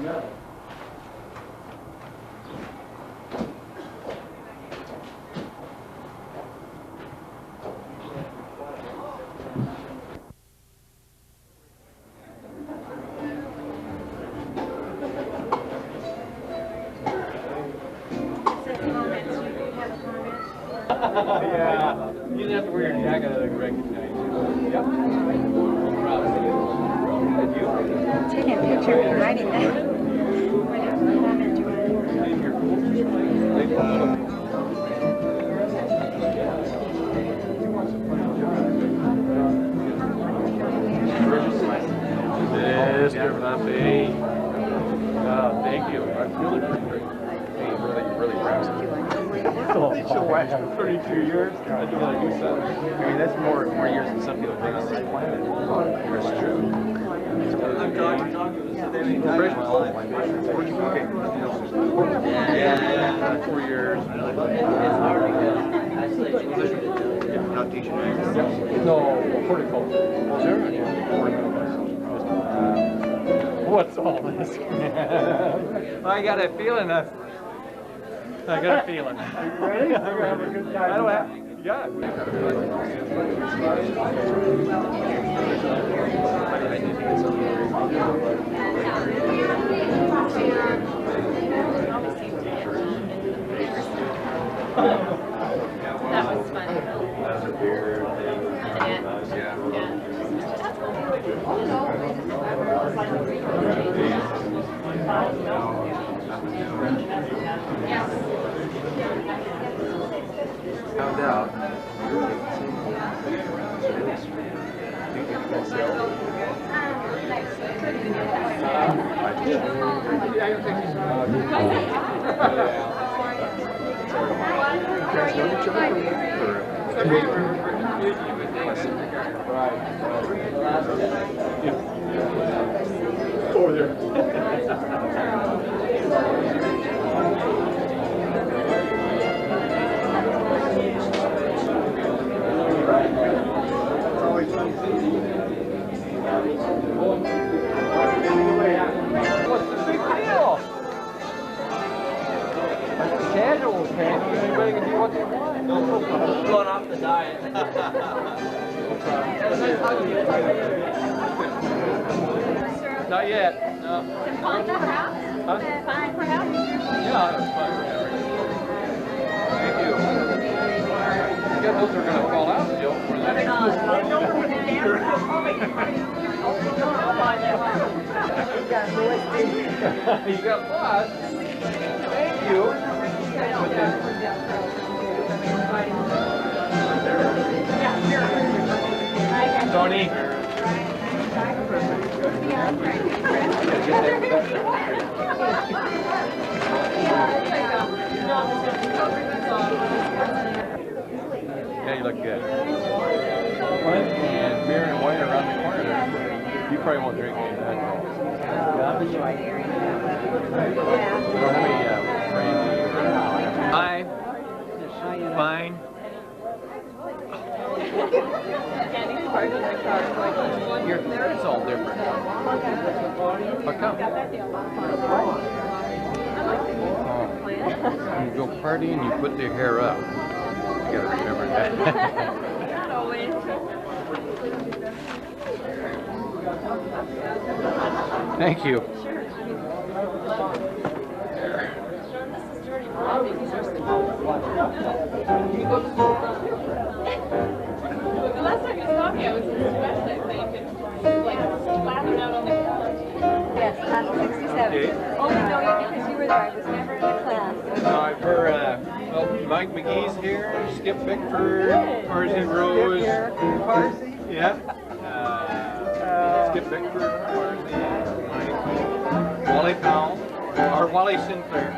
Yeah, you didn't have to wear your jacket to recognize you. Yep. Taking a picture and writing that. Mr. Buffy. Oh, thank you. I really appreciate it. Really impressed. So what? 32 years? I think I do so. I mean, that's more years than some people have been on this planet. That's true. I'm talking to yeah. 4 years. Yeah, not teaching. No, horticulture. What's all this? I got a feeling that. I got a feeling. Are you ready? We're going to have a good time. I don't have. Yeah. That was fun. Found out. Over there. What's the big deal? Casual, anybody can do what they want. Going off the diet. Not yet, no. Some fun, perhaps? Huh? Fun, perhaps? Yeah, that's fine. Thank you. You got those are going to fall out, Jill. You got lost. Thank you. Tony. Yeah, you look good. And beer and wine around the corner there. You probably won't drink any of that. How many brandy? Hi. Fine. Here, it's all different. How come? You go party and you put their hair up. You gotta remember that. Not always. Thank you. The last time you saw me, I was in this website that you could like slather out on the floor. Yes, class of 67. Only know you because you were there. I was never in the class. I've heard, well, Mike McGee's here, Skip Bickford, Parsi Rose. Parsi? Yeah. Skip Bickford, Parsi, Mike, Wally Powell, or Wally Sinclair.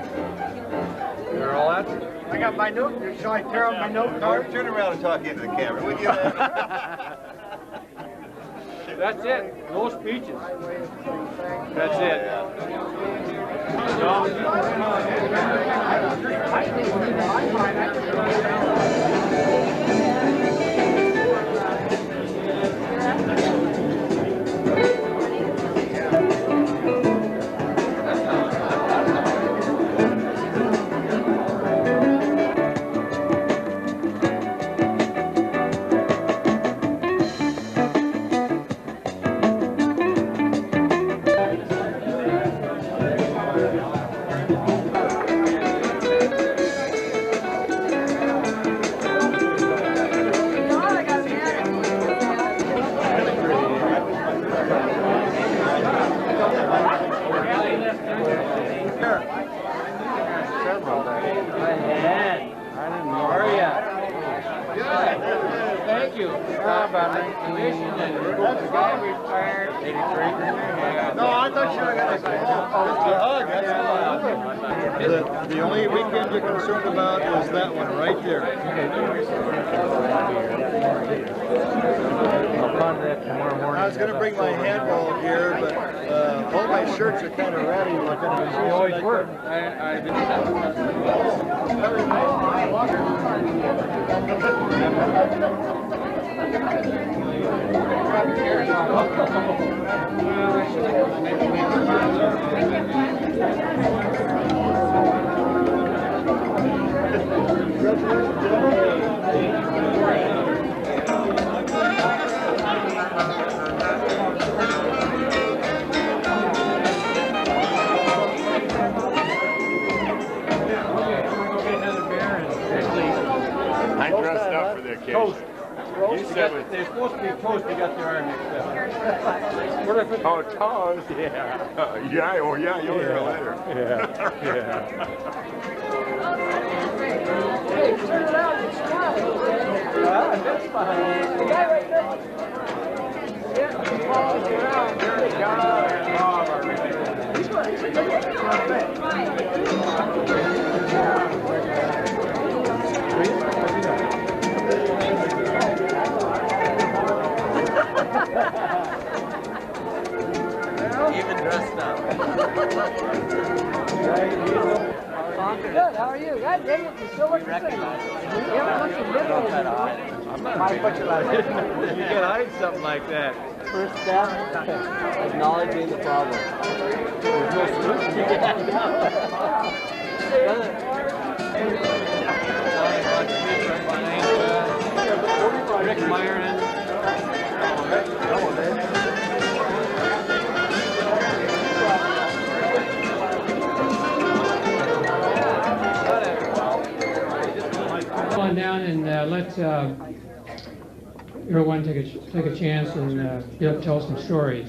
They're all out. I got my note. Shall I tear out my note card? Turn around and talk into the camera, would you? That's it. No speeches. That's it. commission and the guy retired. 83. No, I thought you were gonna say, oh, just a hug, that's all. The only weekend you're concerned about is that one right there. I'll contact tomorrow morning. I was gonna bring my handball gear, but all my shirts are kind of ratty looking. They always work. I've been I dressed up for the occasion. You said they're supposed to be toast, you got the arm mixed up. What if it's... Oh, toast. Yeah. Yeah, oh yeah, you'll hear later. Yeah. Hey, turn around and smile. That's fine. The guy right there. Yeah, he follows around. There you go. Bob are ridiculous. He's going to Even dressed up. Good, how are you? God dang it, you still look the same. You haven't looked a bit old. I'm not big. You can hide something like that. First step, acknowledging the problem. There's no solution. Rick Myron. Come on down and let everyone take a chance and tell some stories.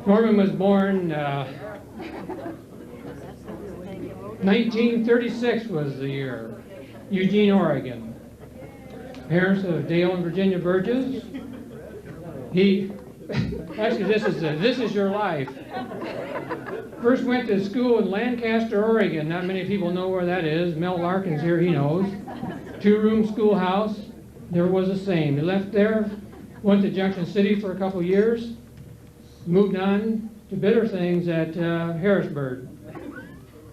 Norman was born 1936 was the year, Eugene, Oregon. Parents of Dale and Virginia Burgess. He actually this is your life. First went to school in Lancaster, Oregon. Not many people know where that is. Mel Larkin's here, he knows. 2-room schoolhouse, never was the same. He left there, went to Junction City for a couple years, moved on to better things at Harrisburg.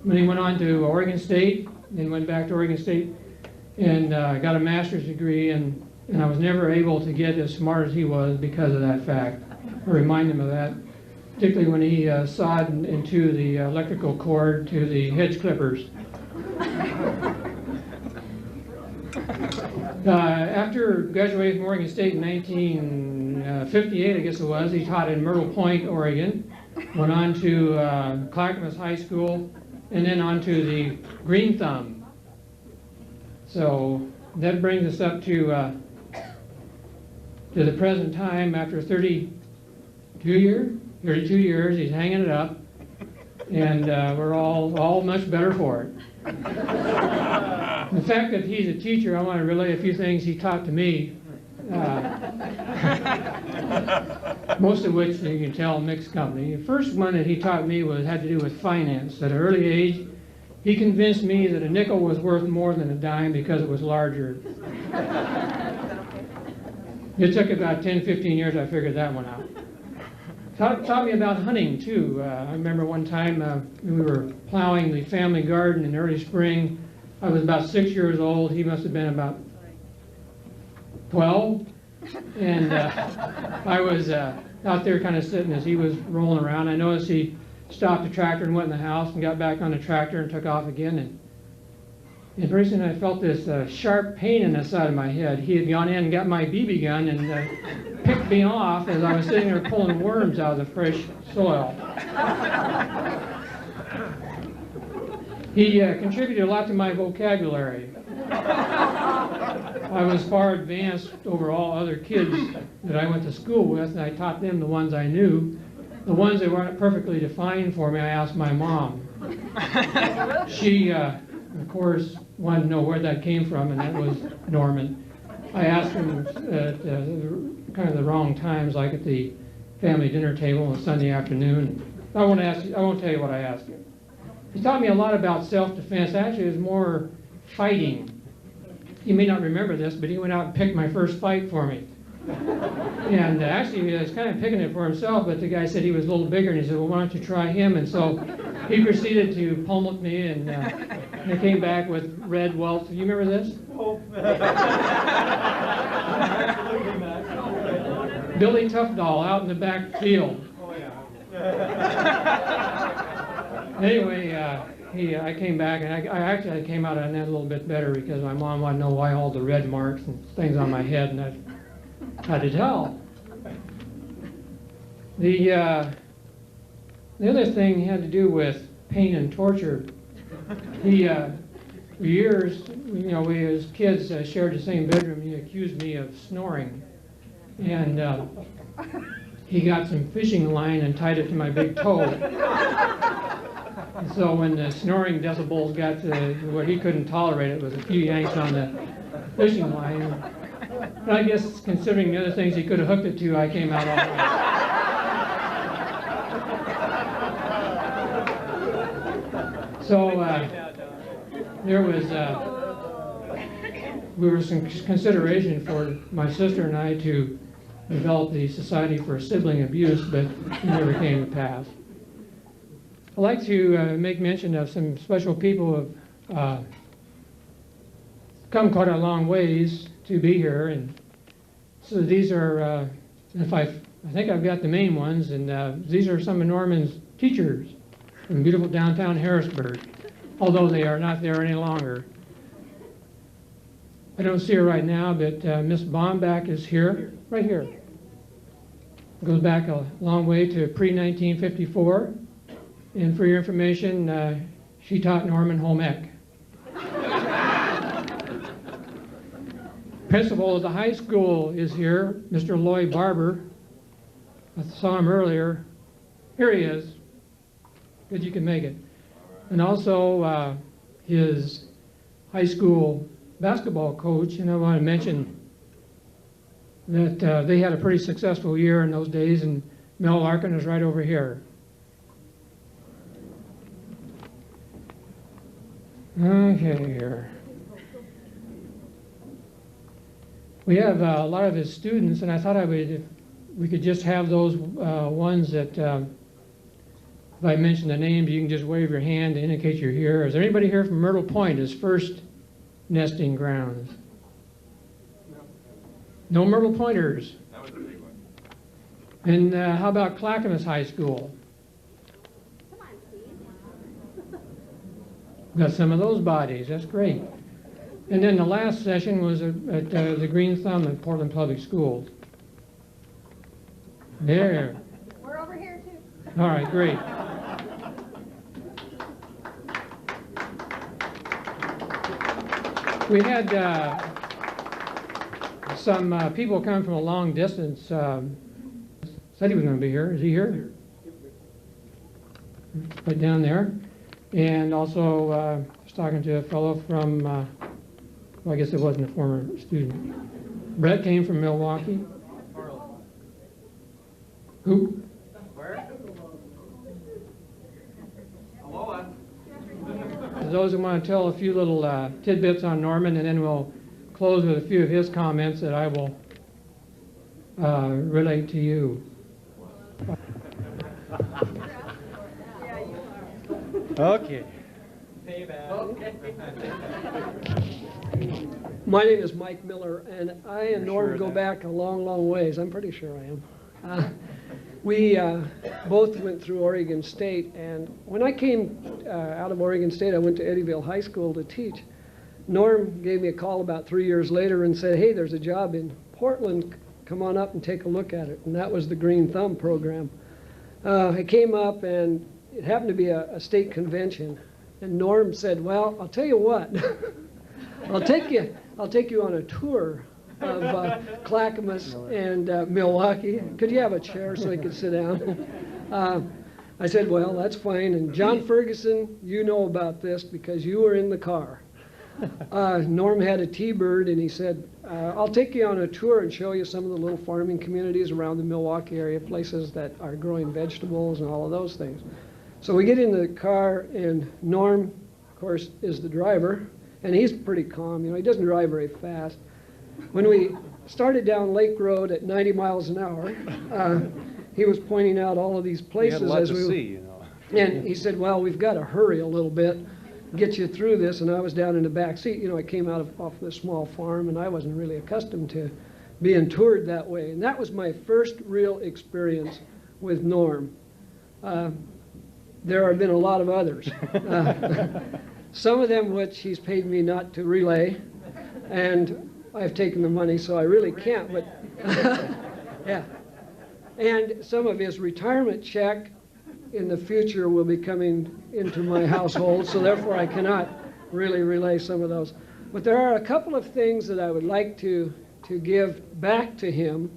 Then he went on to Oregon State, then went back to Oregon State and got a master's degree, and I was never able to get as smart as he was because of that fact. I remind him of that, particularly when he sawed into the electrical cord to the hedge clippers. After graduating from Oregon State in 1958, I guess it was, he taught in Myrtle Point, Oregon, went on to Clackamas High School, and then on to the Green Thumb. So that brings us up to the present time. After 32 years, he's hanging it up, and we're all much better for it. The fact that he's a teacher, I want to relay a few things he taught to me, most of which you can tell mixed company. The first one that he taught me had to do with finance. At an early age, he convinced me that a nickel was worth more than a dime because it was larger. It took about 10, 15 years I figured that one out. Taught me about hunting too. I remember one time we were plowing the family garden in early spring. I was about 6 years old. He must have been about 12. And I was out there kind of sitting as he was rolling around. I noticed he stopped the tractor and went in the house and got back on the tractor and took off again. And pretty soon I felt this sharp pain in the side of my head. He had gone in and got my BB gun and picked me off as I was sitting there pulling worms out of the fresh soil. He contributed a lot to my vocabulary. I was far advanced over all other kids that I went to school with, and I taught them the ones I knew. The ones that weren't perfectly defined for me, I asked my mom. She, of course, wanted to know where that came from, and that was Norman. I asked him at kind of the wrong times, like at the family dinner table on Sunday afternoon. I won't tell you what I asked him. He taught me a lot about self-defense. Actually, it was more fighting. You may not remember this, but he went out and picked my first fight for me. And actually, he was kind of picking it for himself, but the guy said he was a little bigger, and he said, well, why don't you try him? And so he proceeded to pummel me, and he came back with red welts. You remember this? Billy Tufdoll out in the back field. Anyway, I came back, and I actually came out on that a little bit better because my mom wanted to know why all the red marks and things on my head, and I had to tell. The other thing had to do with pain and torture. He, for years, we as kids shared the same bedroom. He accused me of snoring, and he got some fishing line and tied it to my big toe. And so when the snoring decibels got to where he couldn't tolerate it, was a few yanks on the fishing line. And I guess considering the other things he could have hooked it to, I came out all right. So there was some consideration for my sister and I to develop the Society for Sibling Abuse, but it never came to pass. I'd like to make mention of some special people who have come quite a long ways to be here, and so these are, I think I've got the main ones, and these are some of Norman's teachers from beautiful downtown Harrisburg, although they are not there any longer. I don't see her right now, but Miss Bombach is here, right here. Goes back a long way to pre-1954. And for your information, she taught Norman home ec. Principal of the high school is here, Mr. Lloyd Barber. I saw him earlier. Here he is. Good you can make it. And also his high school basketball coach, and I want to mention that they had a pretty successful year in those days, and Mel Larkin is right over here. Okay, here. We have a lot of his students, and I thought if we could just have those ones that, if I mention the names, you can just wave your hand to indicate you're here. Is there anybody here from Myrtle Point, his first nesting grounds? No Myrtle Pointers? That was a big one. And how about Clackamas High School? Got some of those bodies, that's great. And then the last session was at the Green Thumb at Portland Public Schools. There. We're over here too. All right, great. We had some people come from a long distance. Said he was going to be here. Is he here? Right down there. And also, I was talking to a fellow from, well, I guess it wasn't a former student. Brett came from Milwaukee. Who? Where? Aloha. Those who want to tell a few little tidbits on Norman, and then we'll close with a few of his comments that I will relate to you. Okay. My name is Mike Miller, and I and Norm go back a long, long ways. I'm pretty sure I am. We both went through Oregon State, and when I came out of Oregon State, I went to Eddyville High School to teach. Norm gave me a call about 3 years later and said, hey, there's a job in Portland. Come on up and take a look at it. And that was the Green Thumb program. I came up, and it happened to be a state convention. And Norm said, well, I'll tell you what. I'll take you on a tour of Clackamas and Milwaukee. Could you have a chair so I could sit down? I said, well, that's fine. And John Ferguson, you know about this because you were in the car. Norm had a T-Bird, and he said, I'll take you on a tour and show you some of the little farming communities around the Milwaukee area, places that are growing vegetables and all of those things. So we get in the car, and Norm, of course, is the driver, and he's pretty calm. You know, he doesn't drive very fast. When we started down Lake Road at 90 miles an hour, he was pointing out all of these places as we see, you know. and he said, well, we've got to hurry a little bit, get you through this. And I was down in the back seat. You know, I came off this small farm, and I wasn't really accustomed to being toured that way. And that was my first real experience with Norm. There have been a lot of others. Some of them which he's paid me not to relay, and I've taken the money, so I really can't, but yeah. And some of his retirement check in the future will be coming into my household, so therefore I cannot really relay some of those. But there are a couple of things that I would like to give back to him,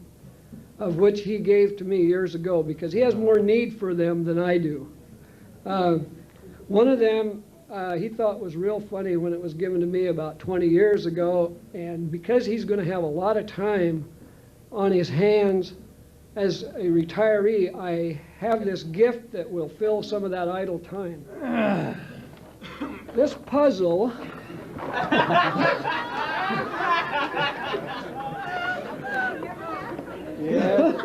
of which he gave to me years ago, because he has more need for them than I do. One of them he thought was real funny when it was given to me about 20 years ago, and because he's going to have a lot of time on his hands as a retiree, I have this gift that will fill some of that idle time. This puzzle yeah.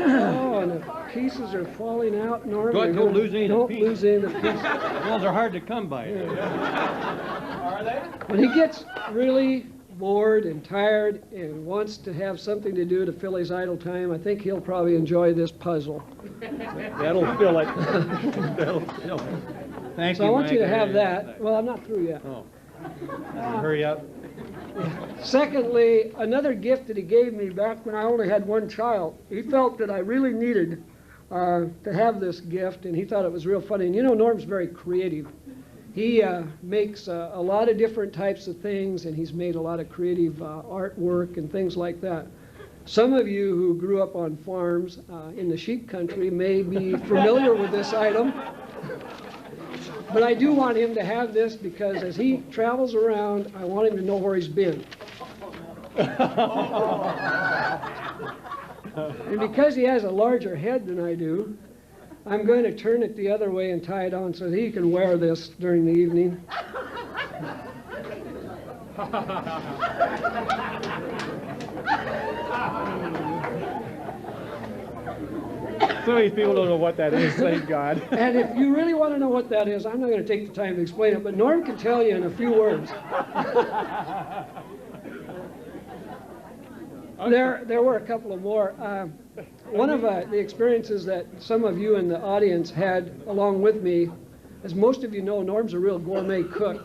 Oh, and the pieces are falling out. Norm, Don't lose any of the don't pieces. lose any of the pieces. Those are hard to come by. When he gets really bored and tired and wants to have something to do to fill his idle time, I think he'll probably enjoy this puzzle. That'll fill it. That'll fill it. Thank So you, I want you to Mike. have that. Well, I'm not through yet. Oh. Hurry up. Secondly, another gift that he gave me back when I only had one child, he felt that I really needed to have this gift, and he thought it was real funny. And you know, Norm's very creative. He makes a lot of different types of things, and he's made a lot of creative artwork and things like that. Some of you who grew up on farms in the sheep country may be familiar with this item. But I do want him to have this, because as he travels around, I want him to know where he's been. And because he has a larger head than I do, I'm going to turn it the other way and tie it on so that he can wear this during the evening. Some of these people don't know what that is, thank God. And if you really want to know what that is, I'm not going to take the time to explain it, but Norm can tell you in a few words. There were a couple of more. One of the experiences that some of you in the audience had along with me, as most of you know, Norm's a real gourmet cook,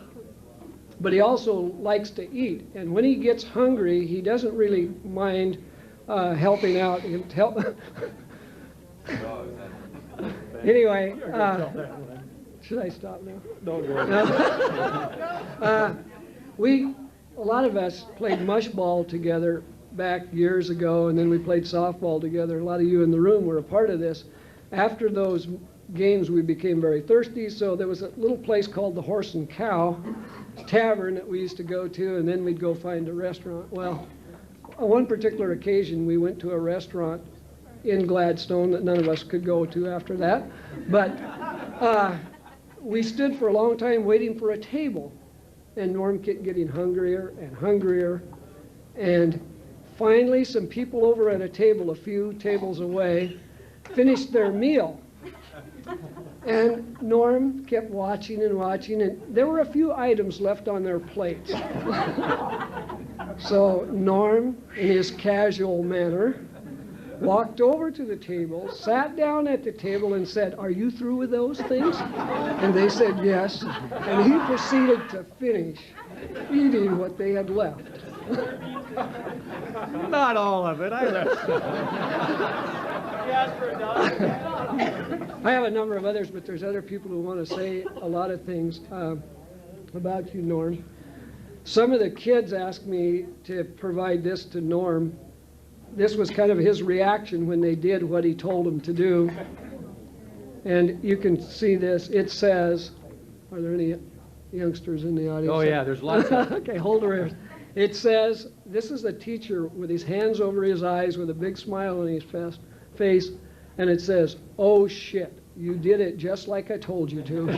but he also likes to eat. And when he gets hungry, he doesn't really mind helping out. Anyway, should I stop now? Don't go. A lot of us played mush ball together back years ago, and then we played softball together. A lot of you in the room were a part of this. After those games, we became very thirsty, so there was a little place called the Horse and Cow Tavern that we used to go to, and then we'd go find a restaurant. Well, on one particular occasion, we went to a restaurant in Gladstone that none of us could go to after that, but we stood for a long time waiting for a table, and Norm kept getting hungrier and hungrier, and finally some people over at a table a few tables away finished their meal, and Norm kept watching and watching, and there were a few items left on their plates. So Norm, in his casual manner, walked over to the table, sat down at the table, and said, "Are you through with those things?" And they said yes. And he proceeded to finish eating what they had left. Not all of it. I left. I have a number of others, but there's other people who want to say a lot of things about you, Norm. Some of the kids asked me to provide this to Norm. This was kind of his reaction when they did what he told them to do. And you can see this. It says, are there any? youngsters in the audience. Oh, yeah, there's lots of. Okay, hold your ears. It says, this is the teacher with his hands over his eyes with a big smile on his face, and it says, "Oh shit, you did it just like I told you to."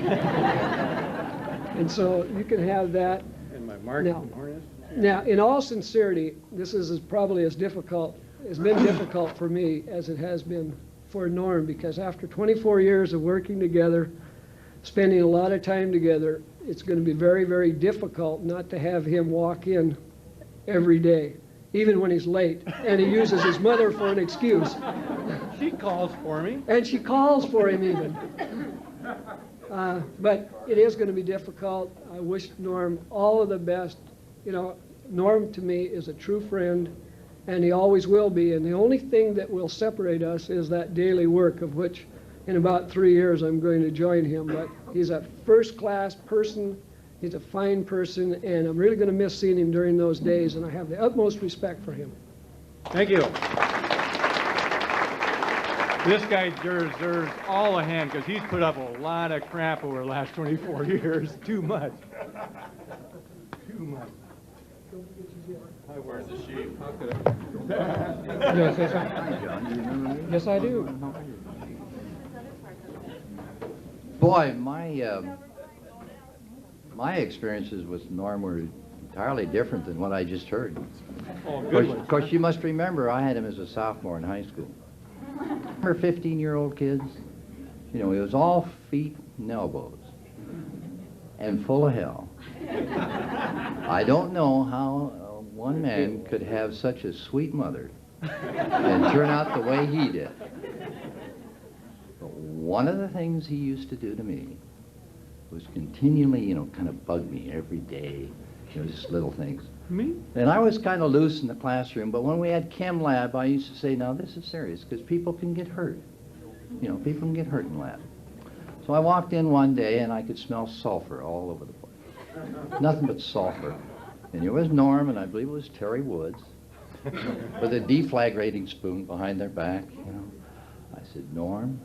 And so you can have that. And my marching Now- harness. Now, in all sincerity, this is probably as difficult, has been difficult for me as it has been for Norm, because after 24 years of working together, spending a lot of time together, it's going to be very, very difficult not to have him walk in every day, even when he's late, and he uses his mother for an excuse. She calls for me. And she calls for him even. But it is going to be difficult. I wish Norm all of the best. You know, Norm to me is a true friend, and he always will be. And the only thing that will separate us is that daily work, of which in about 3 years I'm going to join him. But he's a first-class person. He's a fine person, and I'm really going to miss seeing him during those days, and I have the utmost respect for him. Thank you. This guy deserves all a hand because he's put up a lot of crap over the last 24 years. Too much. Too much. Where's the sheep? How could I? Yes, I do. Boy, my experiences with Norm were entirely different than what I just heard. Oh, Of good course, one. of course, you must remember I had him as a sophomore in high school. Remember 15-year-old kids? You know, he was all feet and elbows and full of hell. I don't know how one man could have such a sweet mother and turn out the way he did. But one of the things he used to do to me was continually, you know, kind of bug me every day, you know, just little things. Me? And I was kind of loose in the classroom, but when we had chem lab, I used to say, now this is serious, because people can get hurt. You know, people can get hurt in lab. So I walked in one day, and I could smell sulfur all over the place. Nothing but sulfur. And here was Norm, and I believe it was Terry Woods, with a deflagrating spoon behind their back, you know. I said, Norm,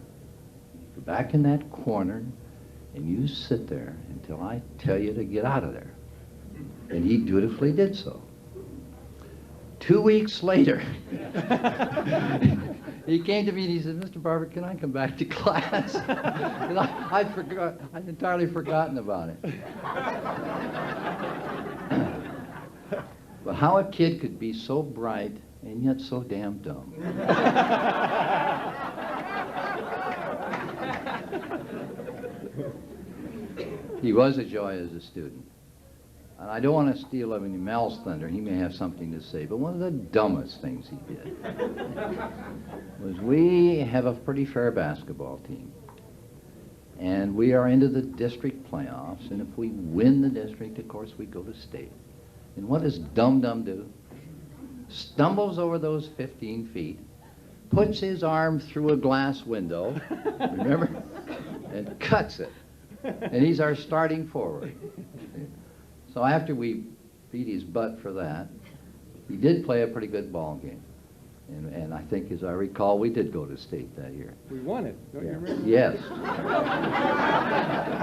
go back in that corner, and you sit there until I tell you to get out of there. And he dutifully did so. 2 weeks later, he came to me and he said, Mr. Barber, can I come back to class? And I'd entirely forgotten about it. But how a kid could be so bright and yet so damn dumb. He was a joy as a student. And I don't want to steal any Mel's thunder. He may have something to say. But one of the dumbest things he did was we have a pretty fair basketball team. And we are into the district playoffs. And if we win the district, of course, we go to state. And what does Dum-Dum do? Stumbles over those 15 feet, puts his arm through a glass window, remember? And cuts it. And he's our starting forward. So after we beat his butt for that, he did play a pretty good ball game. And I think, as I recall, we did go to state that year. We won it, don't you remember? Yes.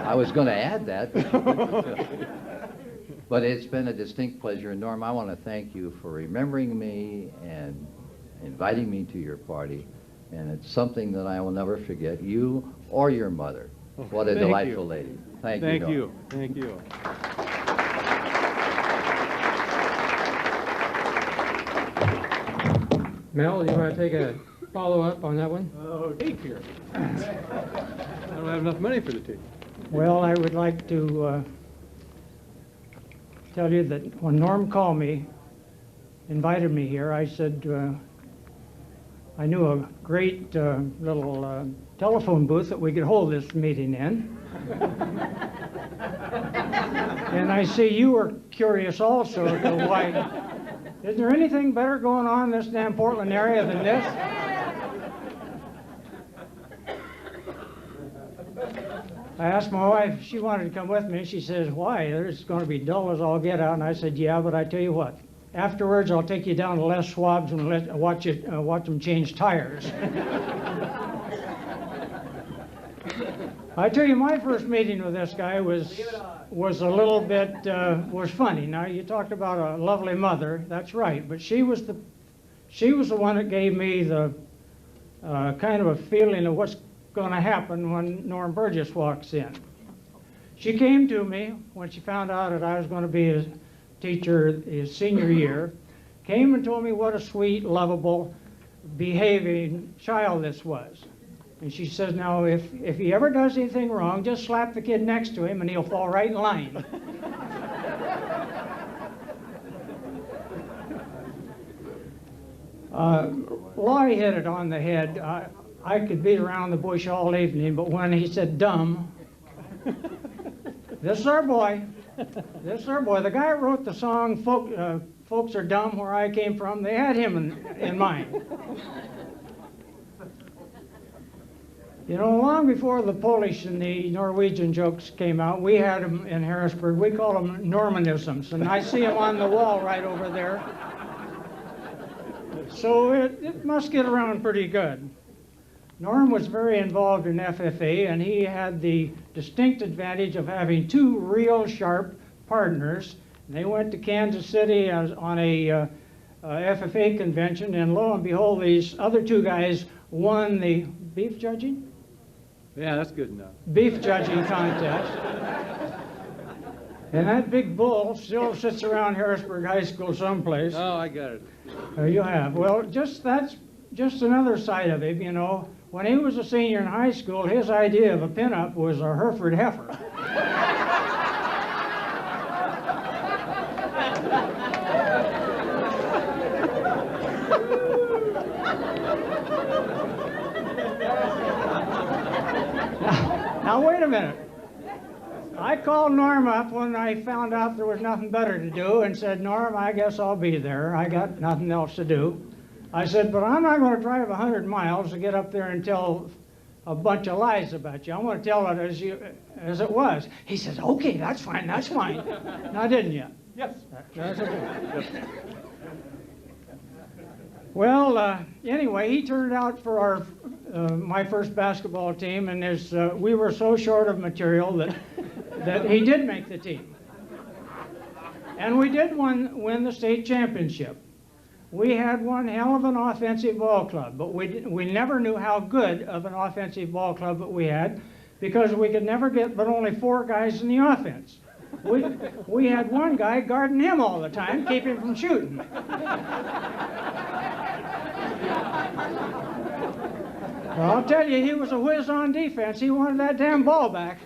I was going to add that. But it's been a distinct pleasure. And Norm, I want to thank you for remembering me and inviting me to your party. And it's something that I will never forget, you or your mother. What a Thank delightful you. lady. Thank you. Thank Norm. you. Thank you. Mel, you want to take a follow-up on that one? Oh, cake here. I don't have enough money for the cake. Well, I would like to tell you that when Norm called me, invited me here, I said I knew a great little telephone booth that we could hold this meeting in. And I see you were curious also as to why. Is there anything better going on in this damn Portland area than this? I asked my wife if she wanted to come with me. She says, why? It's going to be dull as all get out. And I said, yeah, but I tell you what. Afterwards, I'll take you down to Les Schwab's and watch them change tires. I tell you, my first meeting with this guy was a little bit was funny. Now you talked about a lovely mother, that's right, but she was the one that gave me the kind of a feeling of what's going to happen when Norm Burgess walks in. She came to me when she found out that I was going to be a teacher his senior year, came and told me what a sweet, lovable, behaving child this was. And she says, now, if he ever does anything wrong, just slap the kid next to him and he'll fall right in line. Laurie hit it on the head. I could beat around the bush all evening, but when he said dumb, this is our boy. This is our boy. The guy who wrote the song, Folks Are Dumb, Where I Came From, they had him in mind. You know, long before the Polish and the Norwegian jokes came out, we had them in Harrisburg. We call them Normanisms, and I see them on the wall right over there. So it must get around pretty good. Norm was very involved in FFA, and he had the distinct advantage of having two real sharp partners. They went to Kansas City on a FFA convention, and lo and behold, these other two guys won the beef judging? Yeah, that's good enough. Beef judging contest. And that big bull still sits around Harrisburg High School someplace. Oh, I got it. You have. Well, that's just another side of him, you know. When he was a senior in high school, his idea of a pinup was a Hereford heifer. Now, wait a minute. I called Norm up when I found out there was nothing better to do and said, Norm, I guess I'll be there. I got nothing else to do. I said, but I'm not going to drive 100 miles to get up there and tell a bunch of lies about you. I want to tell it as it was. He says, okay, that's fine, that's fine. Now, didn't you? Yes. That's okay. Well, anyway, he turned out for our my first basketball team, and we were so short of material that he did make the team. And we did win the state championship. We had one hell of an offensive ball club, but we never knew how good of an offensive ball club that we had, because we could never get but only 4 guys in the offense. We had one guy guarding him all the time, keep him from shooting. Well, I'll tell you, he was a whiz on defense. He wanted that damn ball back.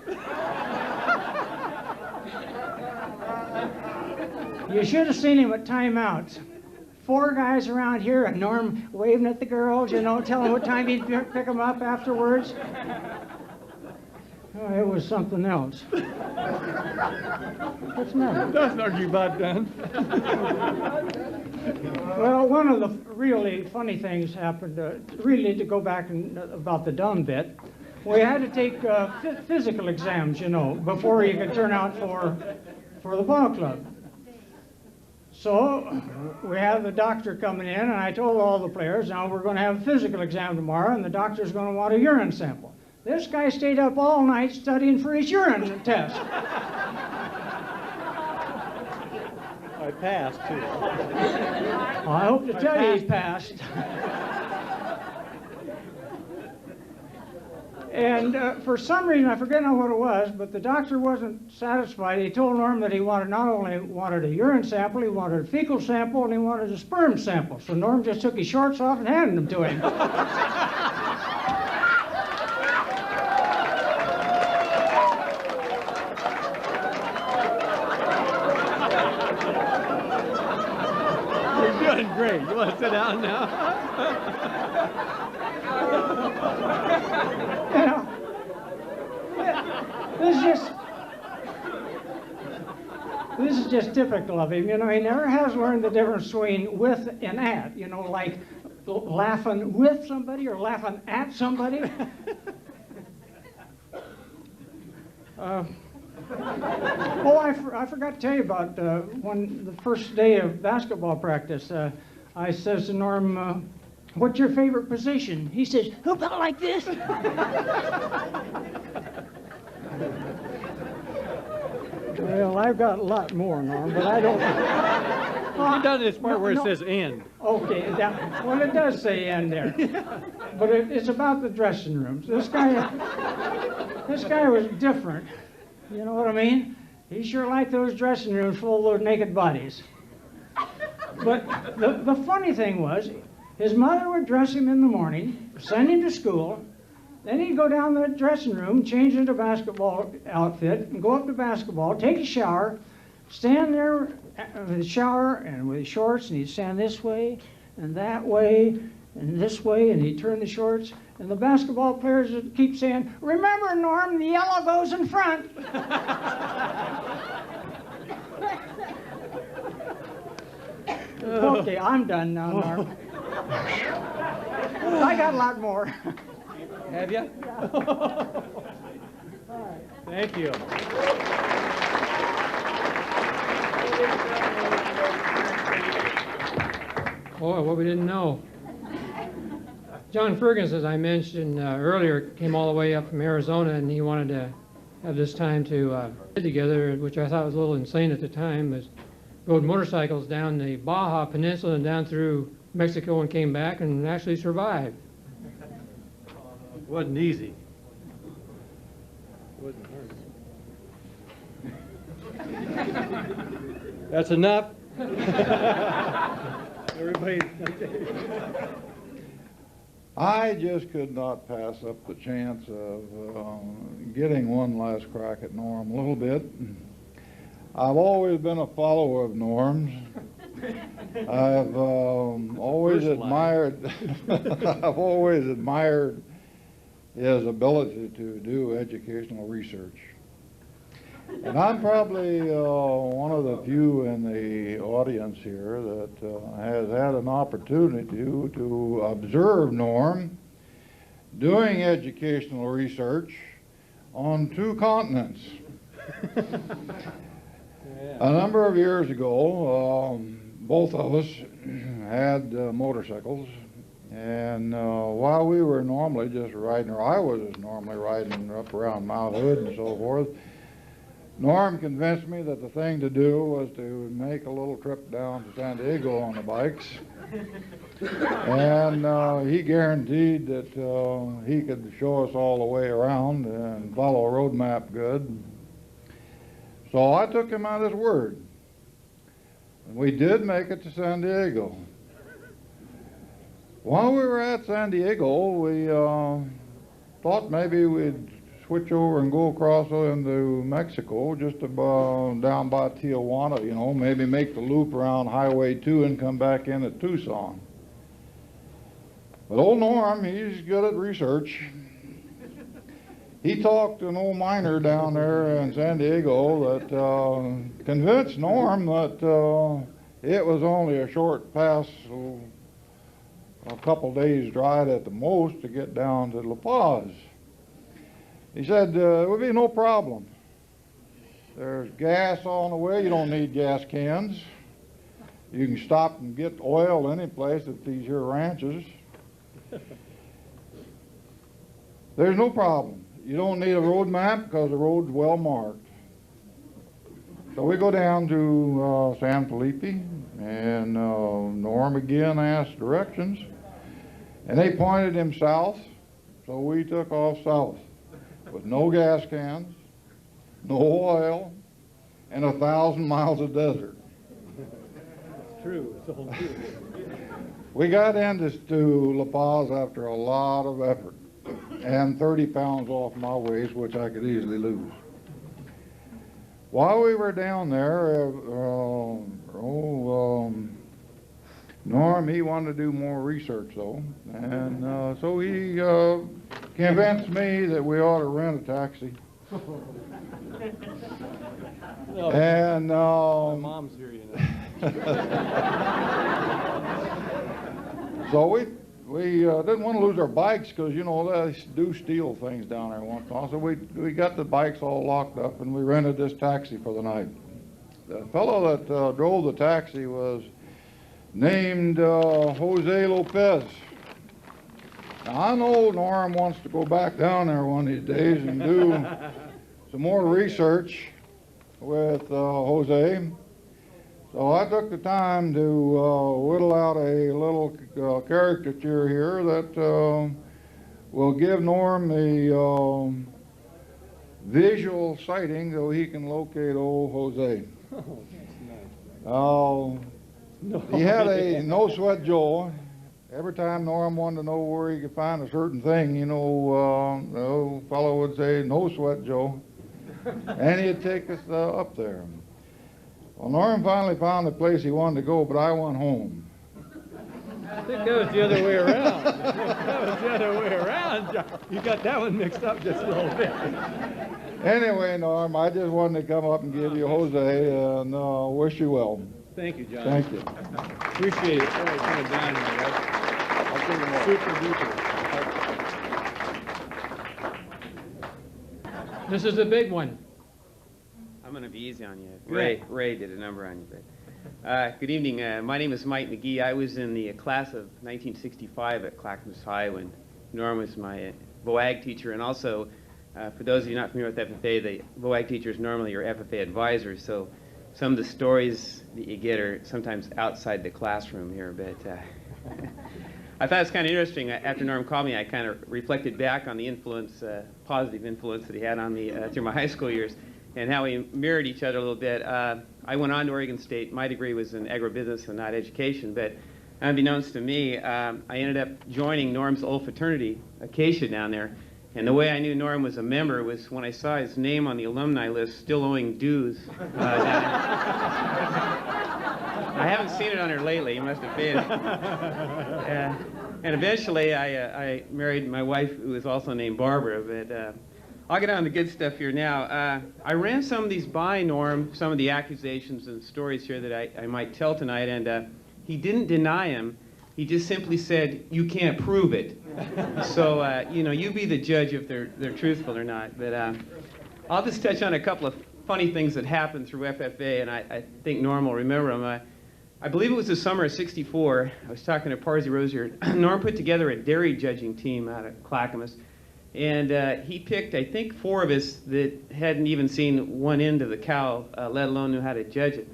You should have seen him at timeouts. 4 guys around here, and Norm waving at the girls, you know, telling what time he'd pick them up afterwards. Oh, it was something else. What's the matter? Nothing argue about done. Well, one of the really funny things happened, really to go back about the dumb bit, we had to take physical exams, you know, before you could turn out for the ball club. So we had the doctor coming in, and I told all the players, now we're going to have a physical exam tomorrow, and the doctor's going to want a urine sample. This guy stayed up all night studying for his urine test. I passed, too. Well, I hope to tell you he passed. And for some reason, I forget now what it was, but the doctor wasn't satisfied. He told Norm that he not only wanted a urine sample, he wanted a fecal sample, and he wanted a sperm sample. So Norm just took his shorts off and handed them to him. You're doing great. You want to sit down now? You know, this is just typical of him. You know, he never has learned the difference between with and at. You know, like laughing with somebody or laughing at somebody. I forgot to tell you about when the first day of basketball practice. I says to Norm, what's your favorite position? He says, who about like this? Well, I've got a lot more, Norm, but I don't. He does this part where it says end. Okay, well, it does say end there, but it's about the dressing rooms. This guy was different. You know what I mean? He sure liked those dressing rooms full of those naked bodies. But the funny thing was, his mother would dress him in the morning, send him to school, then he'd go down to the dressing room, change into basketball outfit, and go up to basketball, take a shower, stand there with the shower and with his shorts, and he'd stand this way and that way and this way, and he'd turn the shorts, and the basketball players would keep saying, "Remember, Norm, the yellow goes in front." Okay, I'm done now, Norm. I got a lot more. Have you? Thank you. Boy, what we didn't know. John Fergus, as I mentioned earlier, came all the way up from Arizona, and he wanted to have this time to get together, which I thought was a little insane at the time. Was rode motorcycles down the Baja Peninsula and down through Mexico and came back and actually survived. It wasn't easy. It wasn't hard. That's enough. Everybody. I just could not pass up the chance of getting one last crack at Norm a little bit. I've always been a follower of Norm's. I've always admired I've always admired his ability to do educational research. And I'm probably one of the few in the audience here that has had an opportunity to observe Norm doing educational research on 2 continents. A number of years ago, both of us had motorcycles, and while we were normally just riding, or I was normally riding up around Mount Hood and so forth, Norm convinced me that the thing to do was to make a little trip down to San Diego on the bikes. And he guaranteed that he could show us all the way around and follow a road map good. So I took him at his word. We did make it to San Diego. While we were at San Diego, we thought maybe we'd switch over and go across into Mexico, just about down by Tijuana, you know, maybe make the loop around Highway 2 and come back in at Tucson. But old Norm, he's good at research. He talked to an old miner down there in San Diego that convinced Norm that it was only a short pass, a couple days ride at the most to get down to La Paz. He said, it would be no problem. There's gas on the way. You don't need gas cans. You can stop and get oil any place at these here ranches. There's no problem. You don't need a road map because the road's well marked. So we go down to San Felipe, and Norm again asked directions, and they pointed him south, so we took off south with no gas cans, no oil, and 1,000 miles of desert. It's true. It's all true. We got into La Paz after a lot of effort and 30 pounds off my waist, which I could easily lose. While we were down there, Norm, he wanted to do more research though, and so he convinced me that we ought to rent a taxi. And My mom's here, you know. so we didn't want to lose our bikes because, you know, they do steal things down there once in a while. So we got the bikes all locked up and we rented this taxi for the night. The fellow that drove the taxi was named Jose Lopez. Now, I know Norm wants to go back down there one of these days and some more research with Jose. So I took the time to whittle out a little caricature here that will give Norm the visual sighting so he can locate old Jose. He had a No Sweat Joe. Every time Norm wanted to know where he could find a certain thing, you know, the old fellow would say, "No Sweat Joe," and he'd take us up there. Well, Norm finally found the place he wanted to go, but I went home. I think that was the other way around. That was the other way around, John. You got that one mixed up just a little bit. Anyway, Norm, I just wanted to come up and give you Jose and wish you well. Thank you, John. Thank you. Appreciate it. Oh, kind of down here, right? Super duper. This is a big one. I'm going to be easy on you. Ray did a number on you. But, good evening. My name is Mike McGee. I was in the class of 1965 at Clackamas High when Norm was my VOAG teacher. And also, for those of you not familiar with FFA, the VOAG teacher is normally your FFA advisor. So some of the stories that you get are sometimes outside the classroom here. But I thought it was kind of interesting. After Norm called me, I kind of reflected back on the influence, positive influence that he had on me through my high school years, and how we mirrored each other a little bit. I went on to Oregon State. My degree was in agribusiness and not education, but unbeknownst to me, I ended up joining Norm's old fraternity, Acacia, down there. And the way I knew Norm was a member was when I saw his name on the alumni list, still owing dues. I haven't seen it on her lately. He must have paid it. And eventually, I married my wife, who was also named Barbara. But I'll get on to the good stuff here now. I ran some of these by Norm, some of the accusations and stories here that I might tell tonight, and he didn't deny them. He just simply said, "You can't prove it." So, you know, you be the judge if they're truthful or not. But I'll just touch on a couple of funny things that happened through FFA, and I think Norm will remember them. I believe it was the summer of '64. I was talking to Parsi Rosier. Norm put together a dairy judging team out of Clackamas. And he picked, I think, 4 of us that hadn't even seen one end of the cow, let alone knew how to judge it.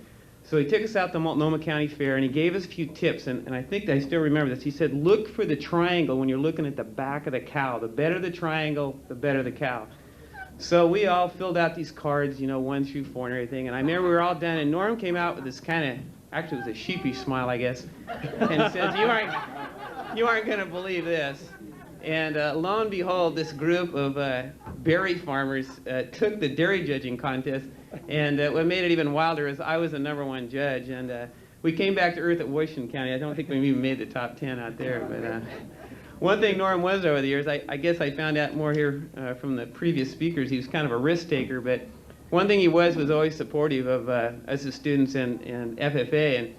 So he took us out to Multnomah County Fair, and he gave us a few tips. And I think I still remember this. He said, look for the triangle when you're looking at the back of the cow. The better the triangle, the better the cow. So we all filled out these cards, you know, 1 through 4 and everything. And I remember we were all done, and Norm came out with this kind of, actually it was a sheepish smile, I guess, and says, you aren't going to believe this. And lo and behold, this group of berry farmers took the dairy judging contest, and what made it even wilder is I was the #1 judge, and we came back to earth at Washington County. I don't think we even made the top 10 out there, but one thing Norm was over the years, I guess I found out more here from the previous speakers, he was kind of a risk taker, but one thing he was always supportive of us as students and FFA. And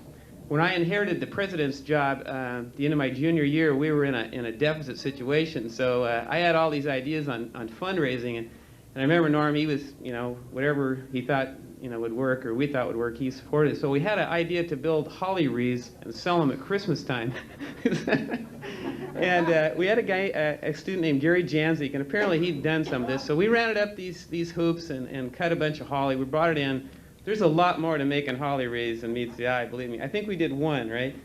when I inherited the president's job at the end of my junior year, we were in a deficit situation. So I had all these ideas on fundraising, and I remember Norm, he was, you know, whatever he thought, you know, would work or we thought would work, he supported. So we had an idea to build holly wreaths and sell them at Christmas time. And we had a guy, a student named Jerry Janzik, and apparently he'd done some of this. So we rounded up these hoops and cut a bunch of holly. We brought it in. There's a lot more to making holly wreaths than meets the eye, believe me. I think we did 1, right?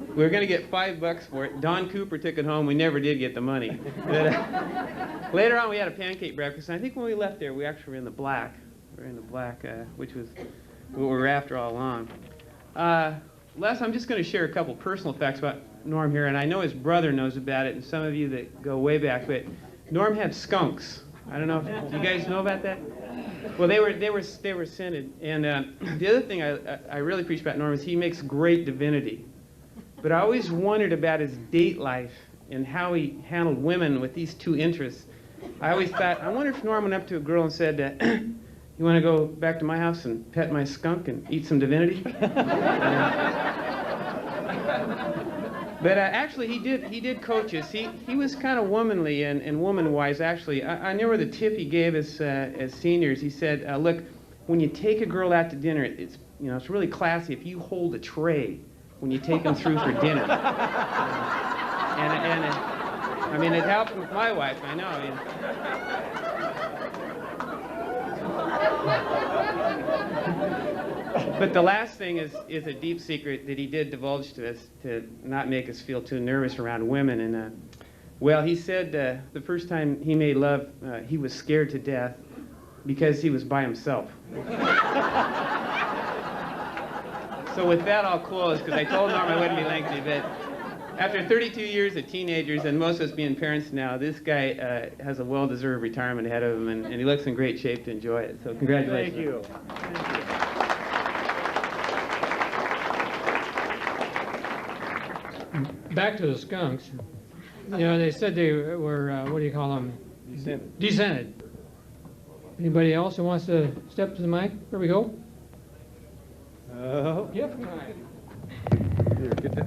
We were going to get $5 for it. Don Cooper took it home. We never did get the money. But, later on, we had a pancake breakfast, and I think when we left there, we actually were in the black. We were in the black, which was what we were after all along. Les, I'm just going to share a couple personal facts about Norm here, and I know his brother knows about it, and some of you that go way back, but Norm had skunks. I don't know if you guys know about that? Well, they were scented, and the other thing I really appreciate about Norm is he makes great divinity. But I always wondered about his date life and how he handled women with these 2 interests. I always thought, I wonder if Norm went up to a girl and said, you want to go back to my house and pet my skunk and eat some divinity? But actually, he did coach us. He was kind of womanly and woman-wise, actually. I remember the tip he gave us as seniors. He said, look, when you take a girl out to dinner, it's really classy if you hold a tray when you take them through for dinner. I mean, it helped with my wife, I know. But the last thing is a deep secret that he did divulge to us to not make us feel too nervous around women. And well, he said the first time he made love, he was scared to death because he was by himself. So with that, I'll close, because I told Norm I wouldn't be lengthy, but after 32 years of teenagers, and most of us being parents now, this guy has a well-deserved retirement ahead of him, and he looks in great shape to enjoy it. So congratulations. Thank you. Back to the skunks. You know, they said they were, what do you call them? Descended. Descended. Anybody else who wants to step to the mic? Here we go. Yep.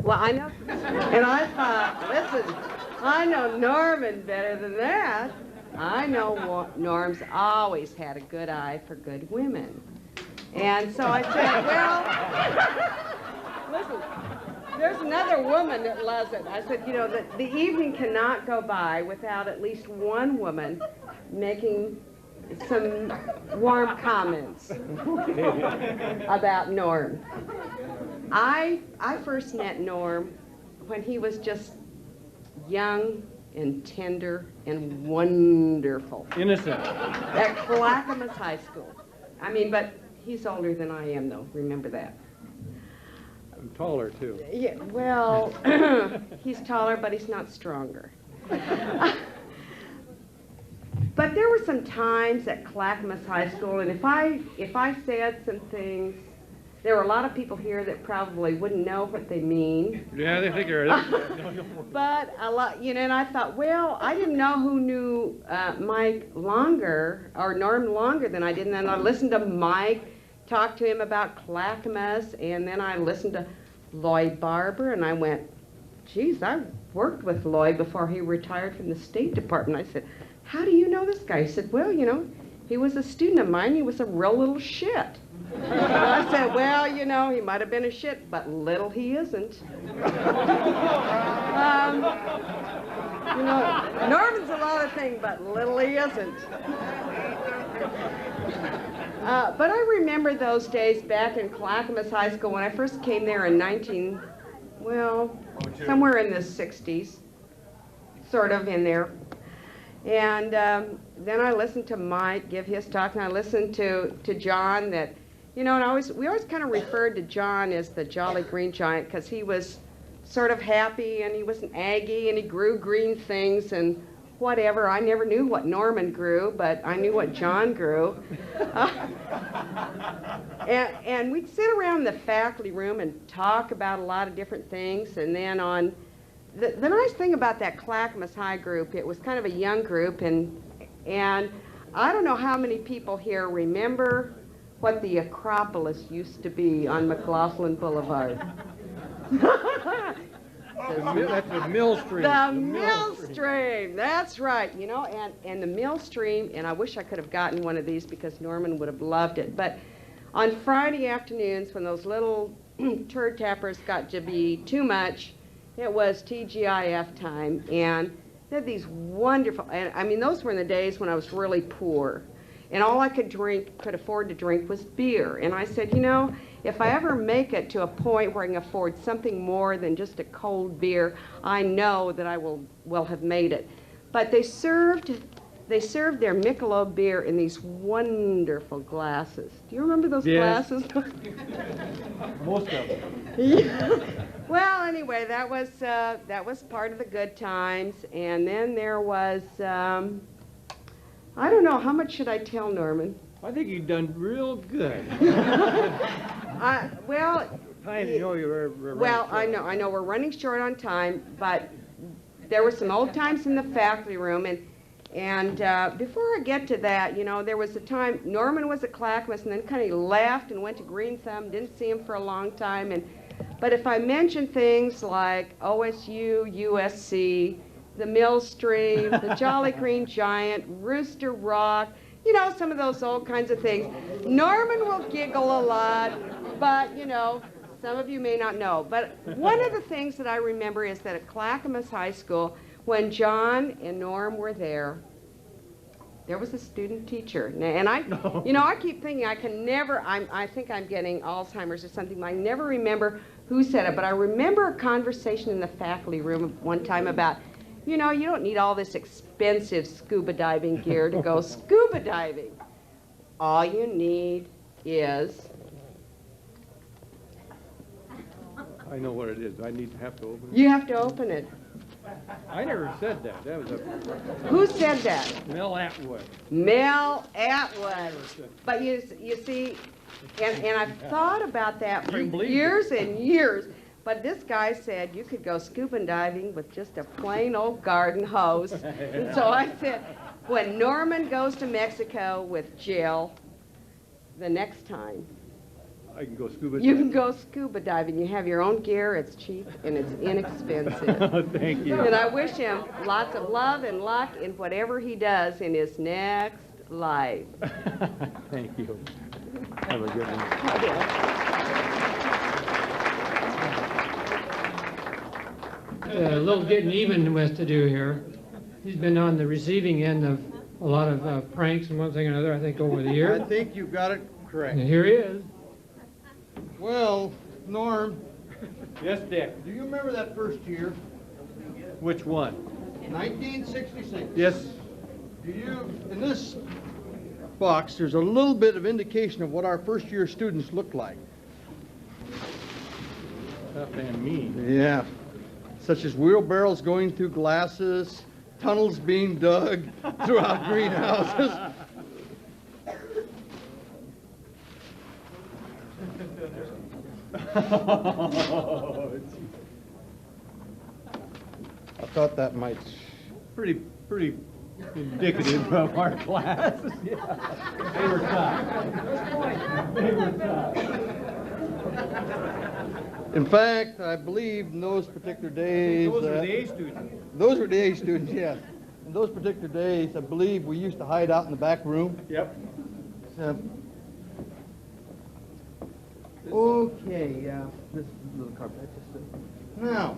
Well, I know, and I thought, listen, I know Norman better than that. I know Norm's always had a good eye for good women. And so I said, well, listen, there's another woman that loves it. I said, you know, the evening cannot go by without at least one woman making some warm comments about Norm. I first met Norm when he was just young and tender and wonderful. Innocent. At Clackamas High School. I mean, but he's older than I am, though. Remember that. I'm taller, too. Yeah, well, he's taller, but he's not stronger. But there were some times at Clackamas High School, and if I said some things, there were a lot of people here that probably wouldn't know what they mean. Yeah, they figure it out. But a lot, you know, and I thought, well, I didn't know who knew Mike longer, or Norm longer than I did. And then I listened to Mike talk to him about Clackamas, and then I listened to Lloyd Barber, and I went, geez, I worked with Lloyd before he retired from the State Department. I said, how do you know this guy? He said, well, you know, he was a student of mine. He was a real little shit. And I said, well, you know, he might have been a shit, but little he isn't. You know, Norman's a lot of things, but little he isn't. But I remember those days back in Clackamas High School when I first came there in somewhere in the 60s, sort of in there. And then I listened to Mike give his talk, and I listened to John that, you know, and we always kind of referred to John as the Jolly Green Giant because he was sort of happy and he was an Aggie and he grew green things and whatever. I never knew what Norman grew, but I knew what John grew. And we'd sit around the faculty room and talk about a lot of different things. And then on the nice thing about that Clackamas High group, it was kind of a young group, and I don't know how many people here remember what the Acropolis used to be on McLaughlin Boulevard. That's the mill stream. The mill stream, that's right. You know, and the mill stream, and I wish I could have gotten one of these because Norman would have loved it. But on Friday afternoons when those little turd tappers got to be too much, it was TGIF time, and they had these wonderful, and I mean, those were in the days when I was really poor, and all I could afford to drink was beer. And I said, you know, if I ever make it to a point where I can afford something more than just a cold beer, I know that I will have made it. But they served their Michelob beer in these wonderful glasses. Do you remember those glasses? Most of them. Yeah. Well, anyway, that was part of the good times. And then there was, I don't know, how much should I tell, Norman? I think you've done real good. Well, I know you're well, I know we're running short on time, but there were some old times in the faculty room, and before I get to that, you know, there was a time Norman was at Clackamas and then kind of left and went to Green Thumb, didn't see him for a long time, but if I mention things like OSU, USC, the Mill Stream, the Jolly Green Giant, Rooster Rock, you know, some of those old kinds of things, Norman will giggle a lot, but, you know, some of you may not know. But one of the things that I remember is that at Clackamas High School, when John and Norm were there, There was a student teacher, and I, you know, I keep thinking I can never, I think I'm getting Alzheimer's or something. I never remember who said it, but I remember a conversation in the faculty room one time about, you know, you don't need all this expensive scuba diving gear to go scuba diving. All you need is, I know what it is. I have to open it. you have to open it. I never said that. That was a Who said that? Mel Atwood. Mel Atwood. But you see, and I've thought about that for You believed years and years. But this guy said you could go scuba diving with just a plain old garden hose. And so I said, when Norman goes to Mexico with Jill, the next time, I can go scuba you can go scuba diving. You have your own gear, it's cheap, and it's inexpensive. Thank you. And I wish him lots of love and luck in whatever he does in his next life. Thank you. Have a good one. A little getting even with to do here. He's been on the receiving end of a lot of pranks and one thing or another, I think, over the years. I think you got it correct. And here he is. Well, Norm, Yes, Dick. do you remember that first year, Which one? 1966? Yes. Do you, in this box, there's a little bit of indication of what our first year students looked like. Tough and mean. Yeah. Such as wheelbarrows going through glasses, tunnels being dug throughout greenhouses. I thought that might. Pretty indicative of our class. Yeah. They were tough. They were tough. In fact, I believe in those particular days. Those were the A students. Those were the A students, yes. In those particular days, I believe we used to hide out in the back room. Yep. Okay, yeah, this little carpet. Now,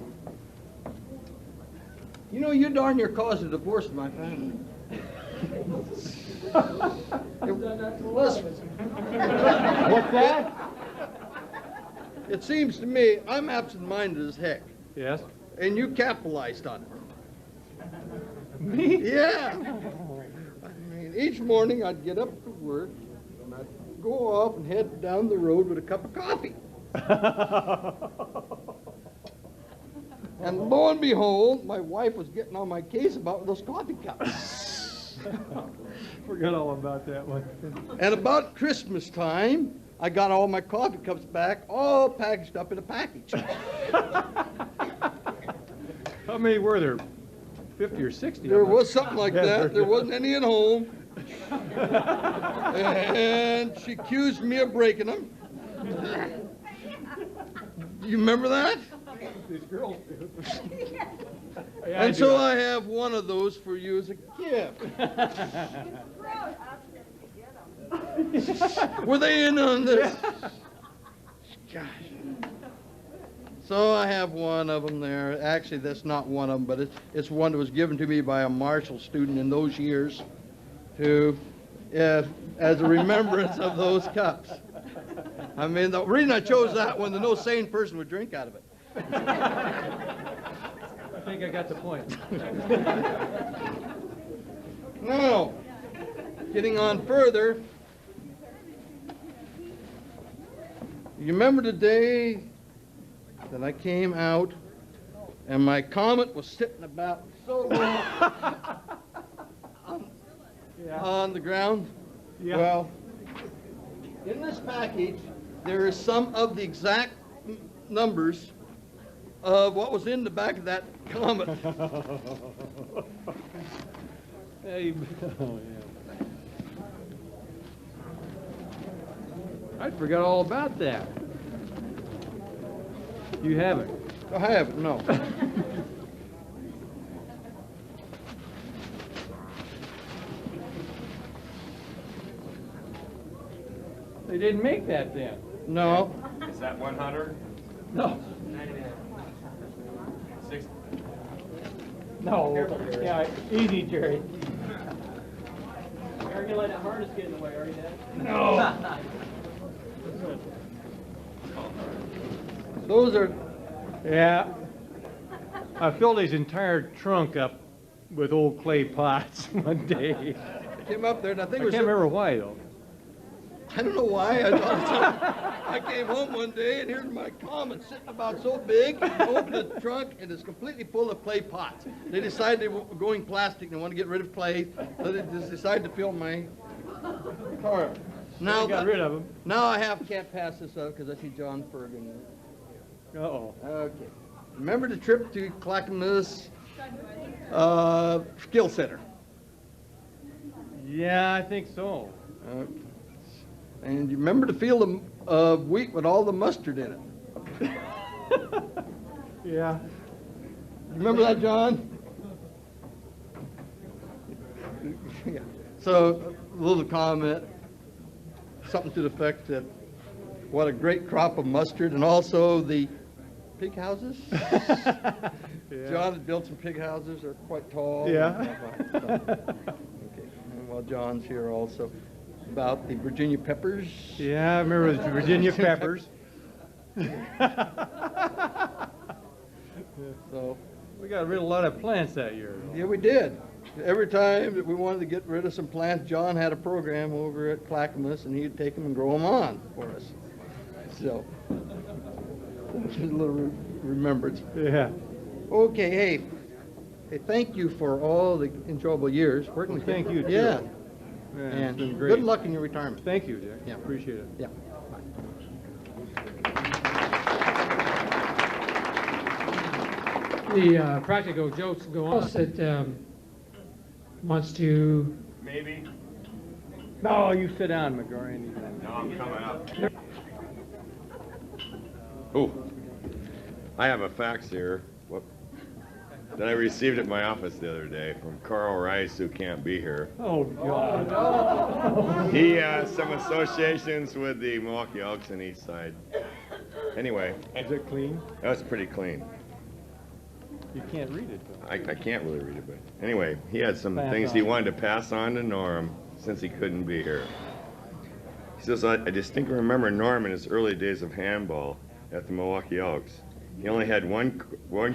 you know, you darn near caused a divorce in my family. Listen. What's that? It seems to me I'm absent-minded as heck, Yes. and you capitalized on it. Me? Yeah. I mean, each morning I'd get up to work, and I'd go off and head down the road with a cup of coffee. And lo and behold, my wife was getting on my case about those coffee cups. Forgot all about that one. And about Christmas time, I got all my coffee cups back, all packaged up in a package. How many were there? 50 or 60? There was something like that. There wasn't any at home. And she accused me of breaking them. You remember that? These girls do. And so I have one of those for you as a gift. Were they in on this? Gosh. So I have one of them there. Actually, that's not one of them, but it's one that was given to me by a Marshall student in those years to, as a remembrance of those cups. I mean, the reason I chose that one, no sane person would drink out of it. I think I got the point. Now, getting on further, you remember the day that I came out and my Comet was sitting about so long on the ground? Yeah. Well, in this package, there is some of the exact numbers of what was in the back of that Comet. Hey, oh, yeah. I forgot all about that. You haven't? I haven't, no. They didn't make that then. No. Is that 100? No. No. Yeah, easy, Jerry. you let that harness get in the way, are you, Dad? No. Those are, Yeah. I filled his entire trunk up with old clay pots one day. I came up there and I think I it was. can't remember why though. I don't know why. I came home one day and here's my common sitting about so big. I opened the trunk and it's completely full of clay pots. They decided they were going plastic and they want to get rid of clay, so they just decided to fill my car. Now got rid of them. Now I can't pass this up because I see John Fergan. Uh-oh. Okay. Remember the trip to Clackamas Skill Center? Yeah, I think so. And you remember the field of wheat with all the mustard in it? Yeah. You remember that, John? Yeah. So, a little comment, something to the effect that what a great crop of mustard, and also the pig houses. Yeah. John had built some pig houses, they're quite tall. Yeah. Okay. And while John's here also, about the Virginia peppers. Yeah, I remember the Virginia peppers. So we got rid of a lot of plants that year. yeah, we did. Every time that we wanted to get rid of some plants, John had a program over at Clackamas, and he'd take them and grow them on for us. So, just a little remembrance. Yeah. Okay, hey, thank you for all the enjoyable years working with you. Thank you, too. Yeah. Yeah, it's And been great. good luck in your retirement. Thank you, Jack. Yeah. Appreciate it. Yeah. The practical jokes go on. That wants to. Maybe. No, you sit down, McGarry. No, I'm coming up. Oh, I have a fax here. Whoop. That I received at my office the other day from Carl Rice, who can't be here. Oh, God. He has some associations with the Milwaukee Elks and East Side. Anyway. Is it clean? That was pretty clean. You can't read it, though. I can't really read it, but anyway, he had some Pass things on. he wanted to pass on to Norm since he couldn't be here. He says, I distinctly remember Norm in his early days of handball at the Milwaukee Elks. He only had one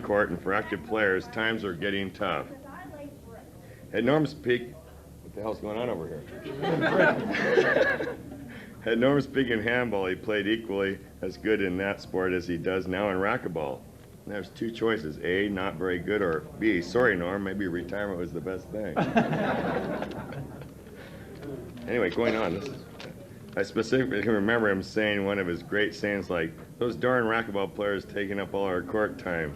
court, and for active players, times were getting tough. At Norm's peak, what the hell's going on over here? At Norm's peak in handball, he played equally as good in that sport as he does now in racquetball. And there's two choices: A, not very good, or B, sorry Norm, maybe retirement was the best thing. Anyway, going on. I specifically remember him saying one of his great sayings like, "Those darn racquetball players taking up all our court time,"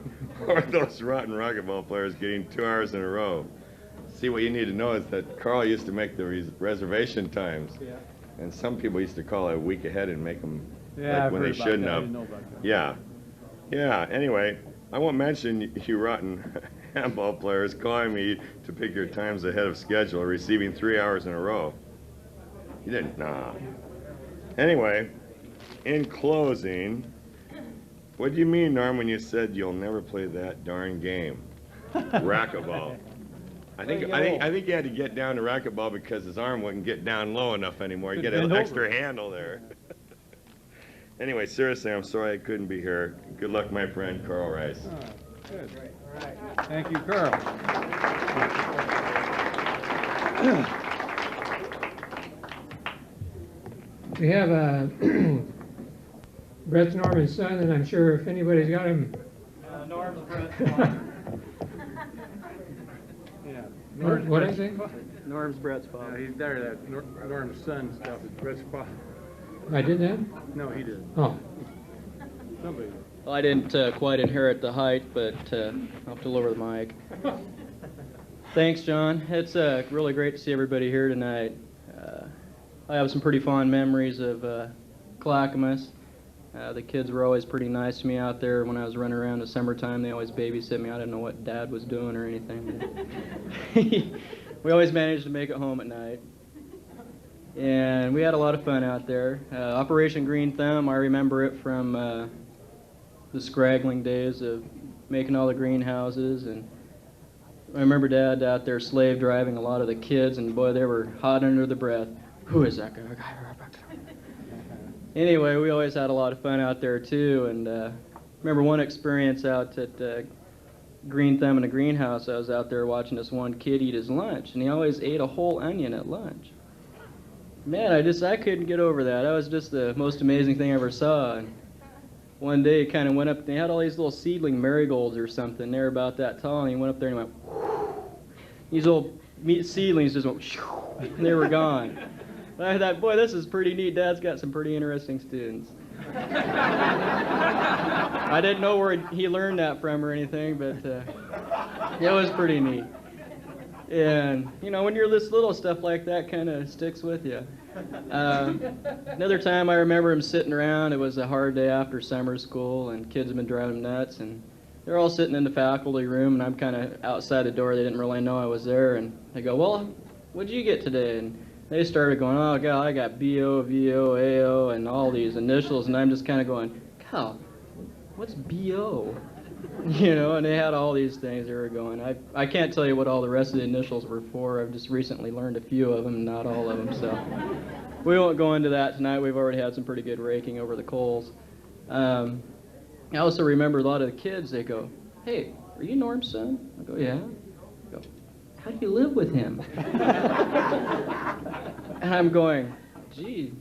or "Those rotten racquetball players getting 2 hours in a row." See, what you need to know is that Carl used to make the reservation times, and some people used to call it a week ahead and make them like when they shouldn't have. I didn't know about that. Yeah. Anyway, I won't mention you rotten handball players calling me to pick your times ahead of schedule, receiving 3 hours in a row. You didn't, nah. Anyway, in closing, what do you mean, Norm, when you said you'll never play that darn game? Racquetball. I think he had to get down to racquetball because his arm wouldn't get down low enough anymore. You get an extra handle there. Anyway, seriously, I'm sorry I couldn't be here. Good luck, my friend, Carl Rice. Good. Thank you, Carl. We have Brett's Norman's son, and I'm sure if anybody's got him. Norm's Brett's Yeah. What did I say? Norm's Brett's father. Yeah, he's there. That Norm's son stuff is Brett's father. I did that? No, he did. Oh. Somebody did. Well, I didn't quite inherit the height, but I'll have to lower the mic. Thanks, John. It's really great to see everybody here tonight. I have some pretty fond memories of Clackamas. The kids were always pretty nice to me out there when I was running around in the summertime. They always babysit me. I didn't know what Dad was doing or anything. We always managed to make it home at night. And we had a lot of fun out there. Operation Green Thumb, I remember it from the scraggling days of making all the greenhouses and I remember Dad out there slave driving a lot of the kids, and boy, they were hot under the breath. Who is that guy? Anyway, we always had a lot of fun out there too, and remember one experience out at Green Thumb in a greenhouse. I was out there watching this one kid eat his lunch, and he always ate a whole onion at lunch. Man, I couldn't get over that. That was just the most amazing thing I ever saw. And one day he kind of went up, they had all these little seedling marigolds or something. They were about that tall, and he went up there and he went, whoo. These little seedlings just went, shoo, and they were gone. I thought, boy, this is pretty neat. Dad's got some pretty interesting students. I didn't know where he learned that from or anything, but it was pretty neat. And, you know, when you're this little, stuff like that kind of sticks with you. Another time I remember him sitting around. It was a hard day after summer school, and kids have been driving him nuts. And they're all sitting in the faculty room, and I'm kind of outside the door. They didn't really know I was there. And they go, well, what'd you get today? And they started going, oh, God, I got B.O., V.O., A.O., and all these initials. And I'm just kind of going, Cal, what's B.O.? You know, and they had all these things they were going. I can't tell you what all the rest of the initials were for. I've just recently learned a few of them, not all of them. So we won't go into that tonight. We've already had some pretty good raking over the coals. I also remember a lot of the kids, they go, hey, are you Norm's son? I go, yeah. I go, how do you live with him? And I'm going, gee,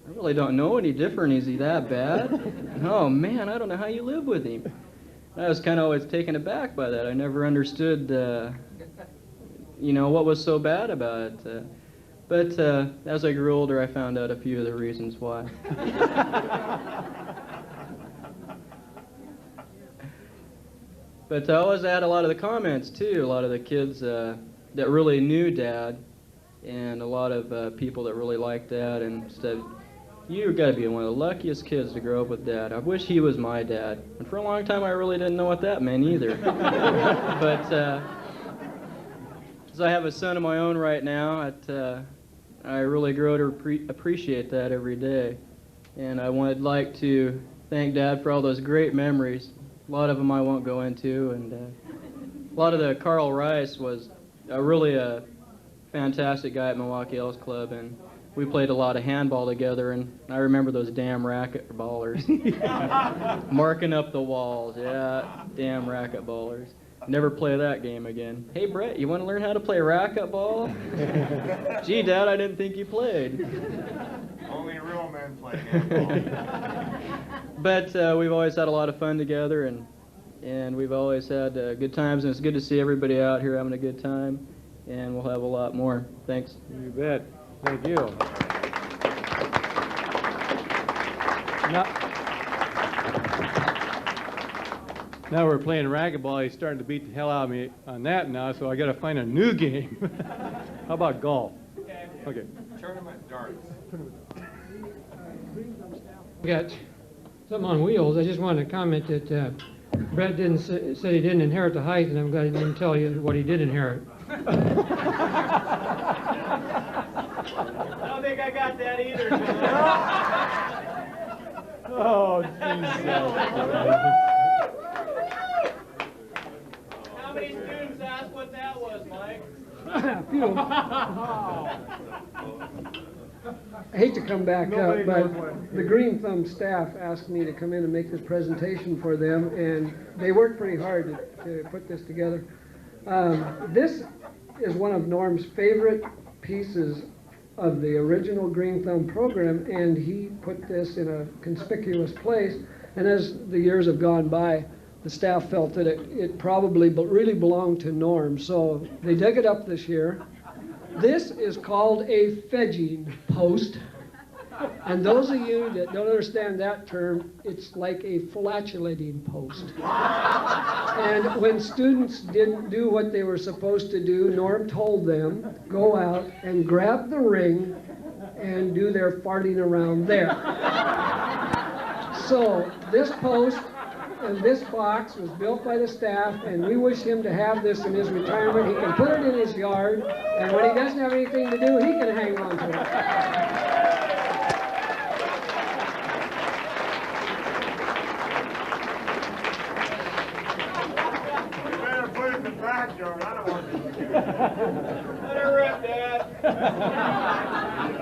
I really don't know any different. Is he that bad? Oh, man, I don't know how you live with him. I was kind of always taken aback by that. I never understood, you know, what was so bad about it. But as I grew older, I found out a few of the reasons why. But I always had a lot of the comments, too. A lot of the kids that really knew Dad, and a lot of people that really liked Dad, and said, you've got to be one of the luckiest kids to grow up with Dad. I wish he was my dad. And for a long time, I really didn't know what that meant either. But as I have a son of my own right now, I really grow to appreciate that every day. And I would like to thank Dad for all those great memories. A lot of them I won't go into. And a lot of the Carl Rice was really a fantastic guy at Milwaukee Elks Club. And we played a lot of handball together, and I remember those damn racket ballers. Marking up the walls, yeah, damn racket ballers. Never play that game again. Hey, Brett, you want to learn how to play racquetball? Gee, Dad, I didn't think you played. Only real men play handball. But we've always had a lot of fun together, and we've always had good times, and it's good to see everybody out here having a good time, and we'll have a lot more. Thanks. You bet. Thank you. Now we're playing racquetball. He's starting to beat the hell out of me on that now, so I got to find a new game. How about golf? Okay. Tournament darts. We got something on wheels. I just wanted to comment that Brett said he didn't inherit the height, and I'm glad he didn't tell you what he did inherit. I don't think I got that either. Oh, Jesus. How many students asked what that was, Mike? I hate to come back up, but the Green Thumb staff asked me to come in and make this presentation for them, and they worked pretty hard to put this together. This is one of Norm's favorite pieces of the original Green Thumb program, and he put this in a conspicuous place. And as the years have gone by, the staff felt that it probably really belonged to Norm, so they dug it up this year. This is called a fedging post. And those of you that don't understand that term, it's like a flatulating post. And when students didn't do what they were supposed to do, Norm told them, go out and grab the ring and do their farting around there. So this post and this box was built by the staff, and we wish him to have this in his retirement. He can put it in his yard, and when he doesn't have anything to do, he can hang on to it. back, Joe. I don't want to. Let her rip, Dad.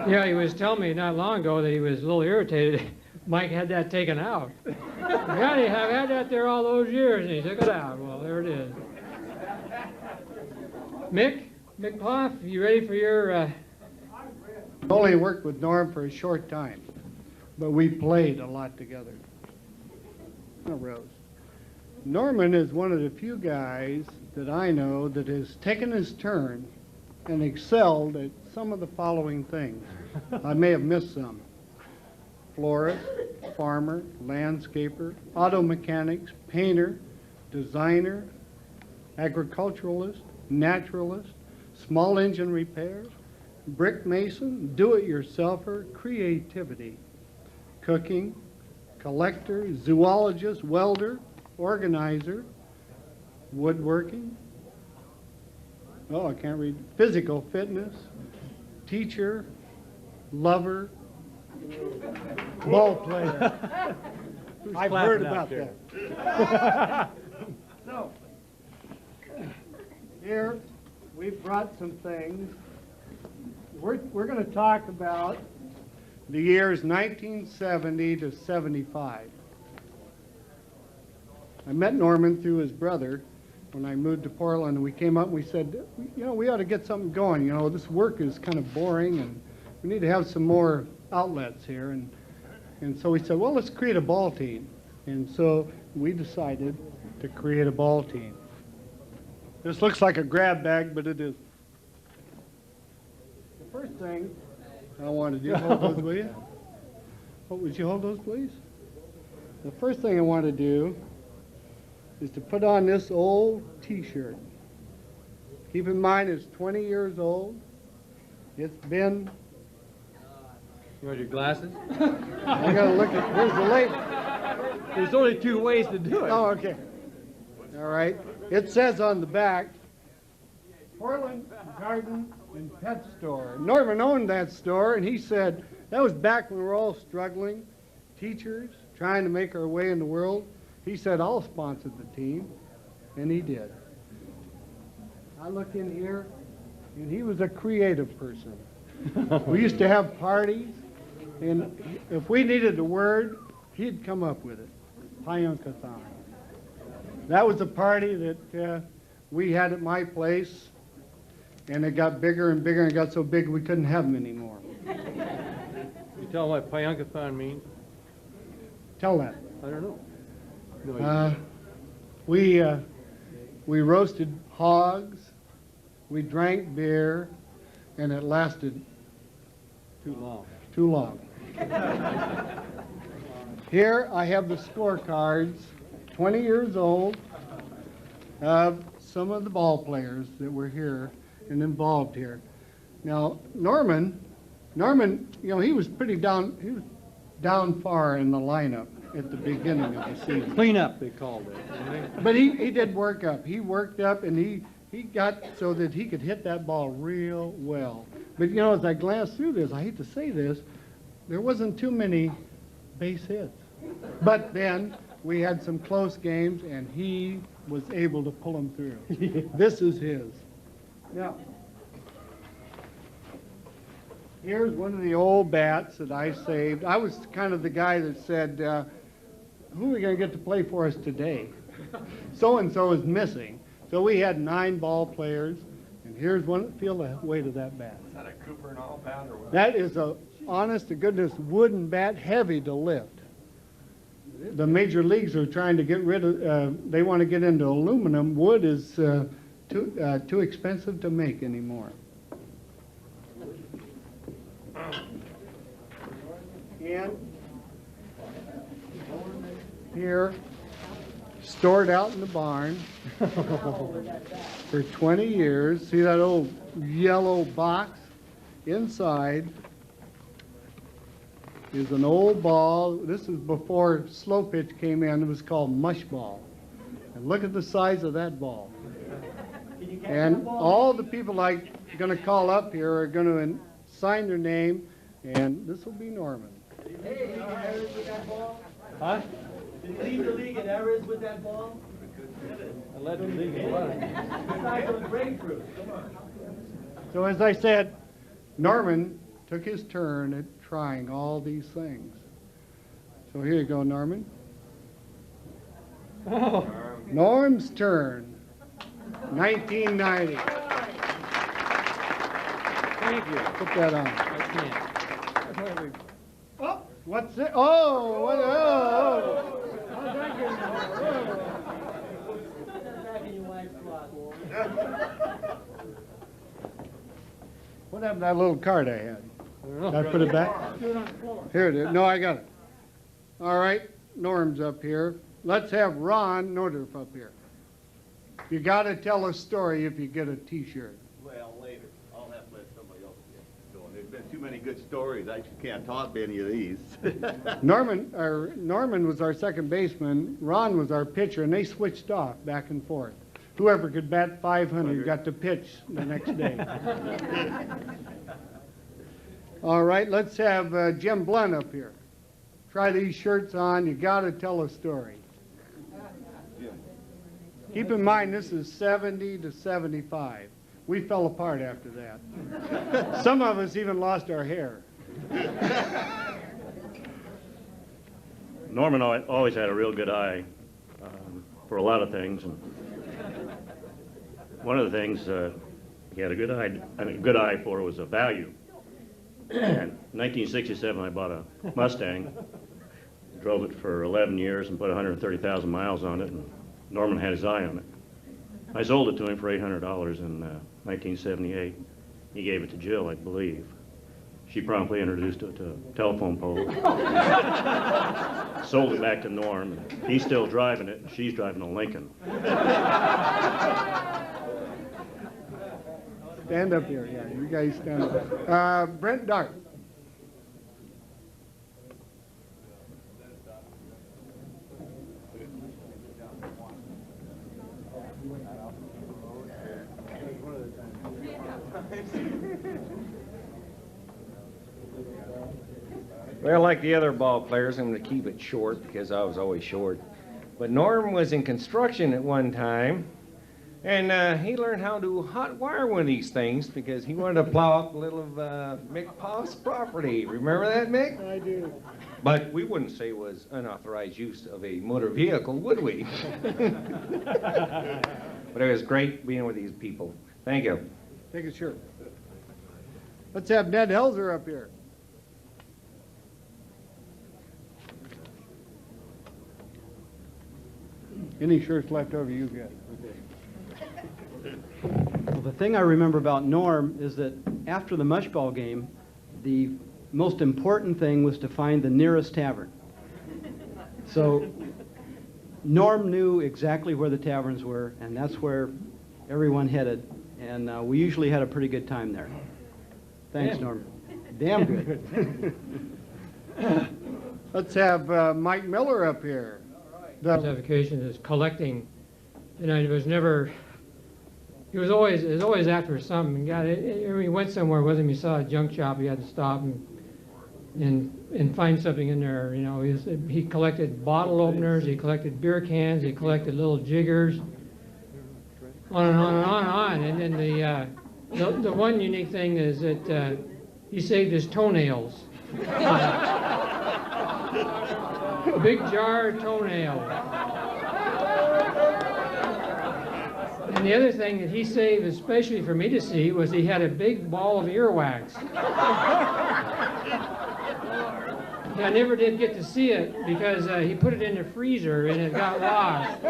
Yeah, he was telling me not long ago that he was a little irritated. Mike had that taken out. Yeah, they have had that there all those years, and he took it out. Well, there it is. Mick Poff, you ready for your... Only worked with Norm for a short time, but we played a lot together. Rose. Norman is one of the few guys that I know that has taken his turn and excelled at some of the following things. I may have missed some. Florist, farmer, landscaper, auto mechanics, painter, designer, agriculturalist, naturalist, small engine repairs, brick mason, do-it-yourselfer, creativity, cooking, collector, zoologist, welder, organizer, woodworking, oh, I can't read, physical fitness, teacher, lover, ball player. I've heard about that. So, here we've brought some things. We're going to talk about the years 1970 to 75. I met Norman through his brother when I moved to Portland, and we came up and we said, you know, we ought to get something going. You know, this work is kind of boring, and we need to have some more outlets here. And so we said, well, let's create a ball team. And so we decided to create a ball team. This looks like a grab bag, but it is. The first thing I wanted you to hold those, will you? Oh, would you hold those, please? The first thing I want to do is to put on this old T-shirt. Keep in mind it's 20 years old. It's been... You want your glasses? I gotta look at, where's the label? There's only two ways to do it. Oh, okay. All right. It says on the back, Portland Garden and Pet Store. Norman owned that store, and he said, that was back when we were all struggling, teachers, trying to make our way in the world. He said, I'll sponsor the team, and he did. I look in here, and he was a creative person. We used to have parties, and if we needed a word, he'd come up with it. Payunkathon. That was a party that we had at my place, and it got bigger and bigger, and it got so big we couldn't have them anymore. You tell them what Payunkathon means? Tell that. I don't know. We roasted hogs, we drank beer, and it lasted too long. Too long. Here I have the scorecards, 20 years old, of some of the ball players that were here and involved here. Now, Norman, you know, he was pretty down, he was down far in the lineup at the beginning of the season. Clean up, they called it. But he did work up. He worked up, and he got so that he could hit that ball real well. But, you know, as I glanced through this, I hate to say this, there wasn't too many base hits. But then we had some close games, and he was able to pull them through. This is his. Now, here's one of the old bats that I saved. I was kind of the guy that said, who are we going to get to play for us today? So-and-so is missing. So we had 9 ball players, and here's one. Feel the weight of that bat. Is that a Cooper and all bat or what? That is a, honest to goodness, wooden bat, heavy to lift. The major leagues are trying to get rid of, they want to get into aluminum. Wood is too expensive to make anymore. And here, stored out in the barn for 20 years. See that old yellow box? Inside is an old ball. This is before slow pitch came in. It was called mush ball. And look at the size of that ball. And all the people I'm going to call up here are going to sign their name, and this will be Norman. Hey, did he lead the league with that ball? Huh? Did he lead the league in errors with that ball? So as I said, Norman took his turn at trying all these things. So here you go, Norman. Oh. Norm's turn, 1990. Thank you. Put that on. I can't. Oh, what's it? Oh, what? Oh, how's that getting? What happened to that little card I had? Did I put it back? Here it is. No, I got it. All right, Norm's up here. Let's have Ron Nordorf up here. You got to tell a story if you get a T-shirt. Well, later. I'll have to let somebody else get going. There's been too many good stories. I just can't top any of these. Norman was our second baseman. Ron was our pitcher, and they switched off back and forth. Whoever could bat 500 got to pitch the next day. All right, let's have Jim Blunt up here. Try these shirts on. You got to tell a story. Keep in mind, this is 70 to 75. We fell apart after that. Some of us even lost our hair. Norman always had a real good eye for a lot of things. And one of the things he had a good eye for was a value. In 1967, I bought a Mustang, drove it for 11 years and put 130,000 miles on it, and Norman had his eye on it. I sold it to him for $800 in 1978. He gave it to Jill, I believe. She promptly introduced it to a telephone pole. Sold it back to Norm, and he's still driving it, and she's driving a Lincoln. Stand up here, yeah. You guys stand up. Brent Dart. Well, like the other ball players, I'm going to keep it short because I was always short. But Norm was in construction at one time, and he learned how to hot wire one of these things because he wanted to plow up a little of Mick Poff's property. Remember that, Mick? I do. But we wouldn't say it was unauthorized use of a motor vehicle, would we? But it was great being with these people. Thank you. Take a shirt. Let's have Ned Helzer up here. Any shirts left over, you get. Well, the thing I remember about Norm is that after the mushball game, the most important thing was to find the nearest tavern. So Norm knew exactly where the taverns were, and that's where everyone headed, and we usually had a pretty good time there. Thanks, Norm. Damn good. Let's have Mike Miller up here. His avocation is collecting. You know, he was never. He was always after something. God, when he went somewhere with him, he saw a junk shop. He had to stop and find something in there. You know, he collected bottle openers. He collected beer cans. He collected little jiggers. On and on and on and on. And then the one unique thing is that he saved his toenails. A big jar of toenails. And the other thing that he saved, especially for me to see, was he had a big ball of earwax. I never did get to see it because he put it in the freezer and it got lost.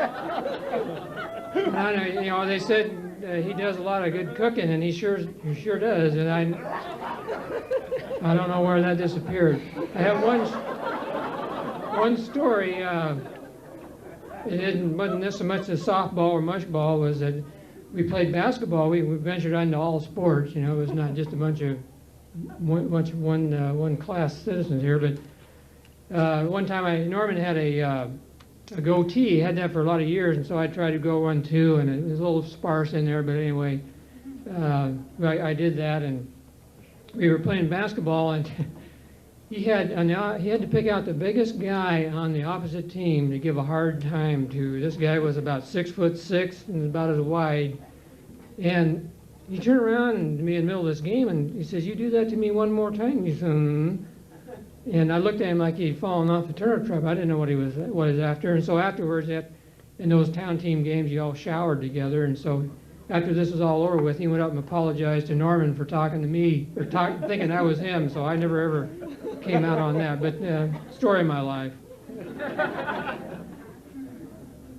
And I know, you know, they said he does a lot of good cooking, and he sure does. And I don't know where that disappeared. I have one story. It wasn't so much the softball or mushball. Was that we played basketball. We ventured into all sports. You know, it was not just a bunch of one class citizens here. But one time, Norman had a goatee. He had that for a lot of years, and so I tried to grow one too, and it was a little sparse in there. But anyway, I did that, and we were playing basketball, and he had to pick out the biggest guy on the opposite team to give a hard time to. This guy was about 6'6" and about as wide. And he turned around to me in the middle of this game and he says, "You do that to me one more time?" He said, "Hmm." And I looked at him like he'd fallen off the turnip truck. I didn't know what he was after. And so afterwards, in those town team games, you all showered together. And so after this was all over with, he went up and apologized to Norman for talking to me, or thinking that was him. So I never ever came out on that. But story of my life.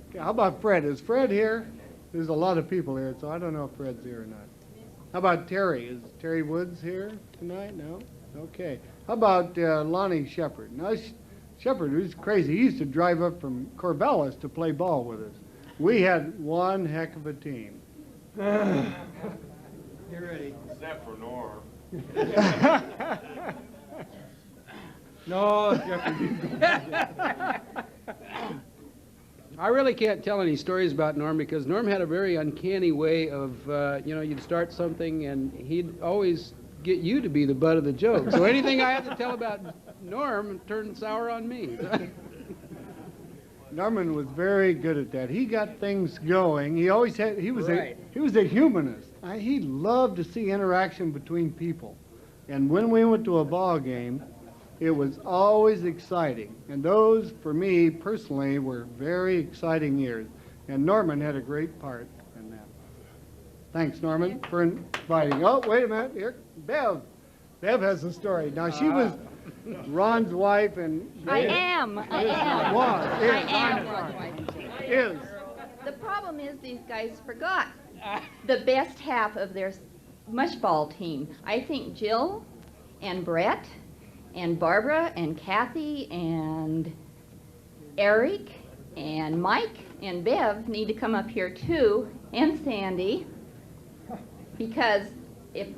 Okay, how about Fred? Is Fred here? There's a lot of people here, so I don't know if Fred's here or not. How about Terry? Is Terry Woods here tonight? No? Okay. How about Lonnie Shepard? Now, Shepard was crazy. He used to drive up from Corvallis to play ball with us. We had one heck of a team. You're ready. Except for Norm. No, Jeffrey. I really can't tell any stories about Norm because Norm had a very uncanny way of, you'd start something and he'd always get you to be the butt of the joke. So anything I have to tell about Norm turned sour on me. Norman was very good at that. He got things going. He always had. He was a humanist. He loved to see interaction between people. And when we went to a ball game, it was always exciting. And those, for me personally, were very exciting years. And Norman had a great part in that. Thanks, Norman, for inviting. Oh, wait a minute. Here, Bev. Bev has a story. Now, she was Ron's wife and... I am. Was. I am Ron's wife. Is. The problem is these guys forgot the best half of their mushball team. I think Jill and Brett and Barbara and Kathy and Eric and Mike and Bev need to come up here too, and Sandy, because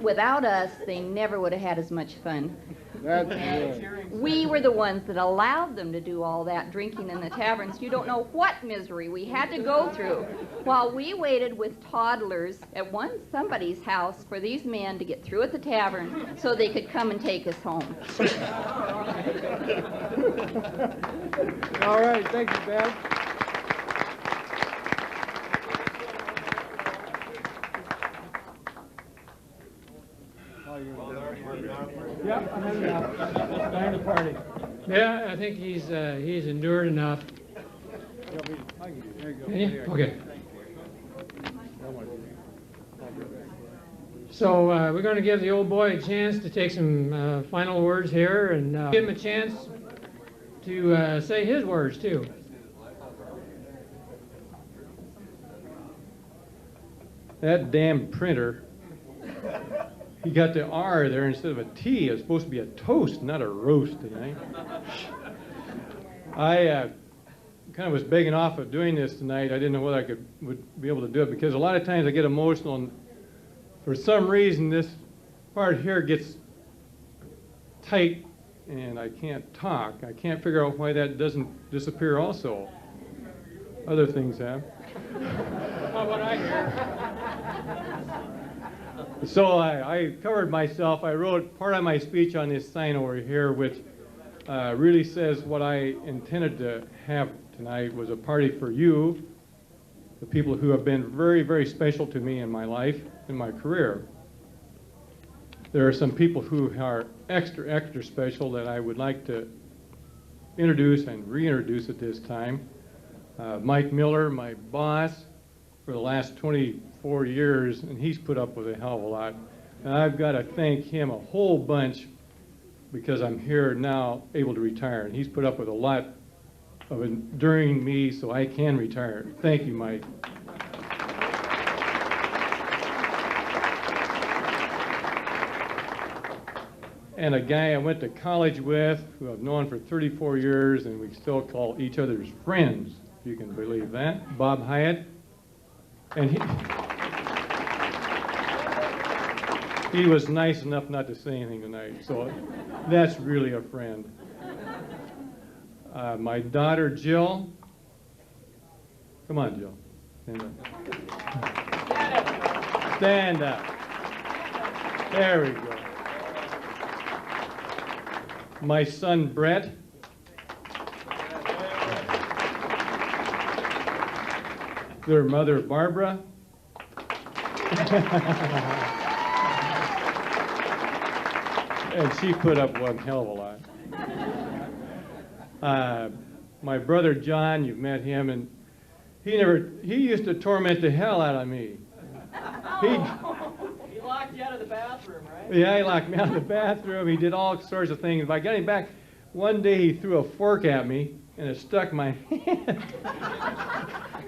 without us, they never would have had as much fun. That's And good. we were the ones that allowed them to do all that drinking in the taverns. You don't know what misery we had to go through while we waited with toddlers at somebody's house for these men to get through at the tavern so they could come and take us home. All right, thank you, Bev. Yep, I'm having enough. Time to party. Yeah, I think he's endured enough. There you go. Can you? Okay. So we're going to give the old boy a chance to take some final words here, and give him a chance to say his words too. That damn printer, he got the R there instead of a T. It was supposed to be a toast, not a roast tonight. I kind of was begging off of doing this tonight. I didn't know whether I would be able to do it because a lot of times I get emotional, and for some reason this part here gets tight and I can't talk. I can't figure out why that doesn't disappear also. Other things have. What I hear. So I covered myself. I wrote part of my speech on this sign over here, which really says what I intended to have tonight was a party for you, the people who have been very, very special to me in my life, in my career. There are some people who are extra, extra special that I would like to introduce and reintroduce at this time. Mike Miller, my boss for the last 24 years, and he's put up with a hell of a lot. And I've got to thank him a whole bunch because I'm here now able to retire. And he's put up with a lot of enduring me so I can retire. Thank you, Mike. And a guy I went to college with who I've known for 34 years, and we still call each other's friends, if you can believe that, Bob Hyatt. And he was nice enough not to say anything tonight, so that's really a friend. My daughter, Jill. Come on, Jill. Stand up. Stand up. There we go. my son Brett, their mother Barbara, and she put up one hell of a lot. My brother John, you've met him, and he used to torment the hell out of me. He locked you out of the bathroom, right? Yeah, he locked me out of the bathroom. He did all sorts of things. By getting back, one day he threw a fork at me, and it stuck my hand.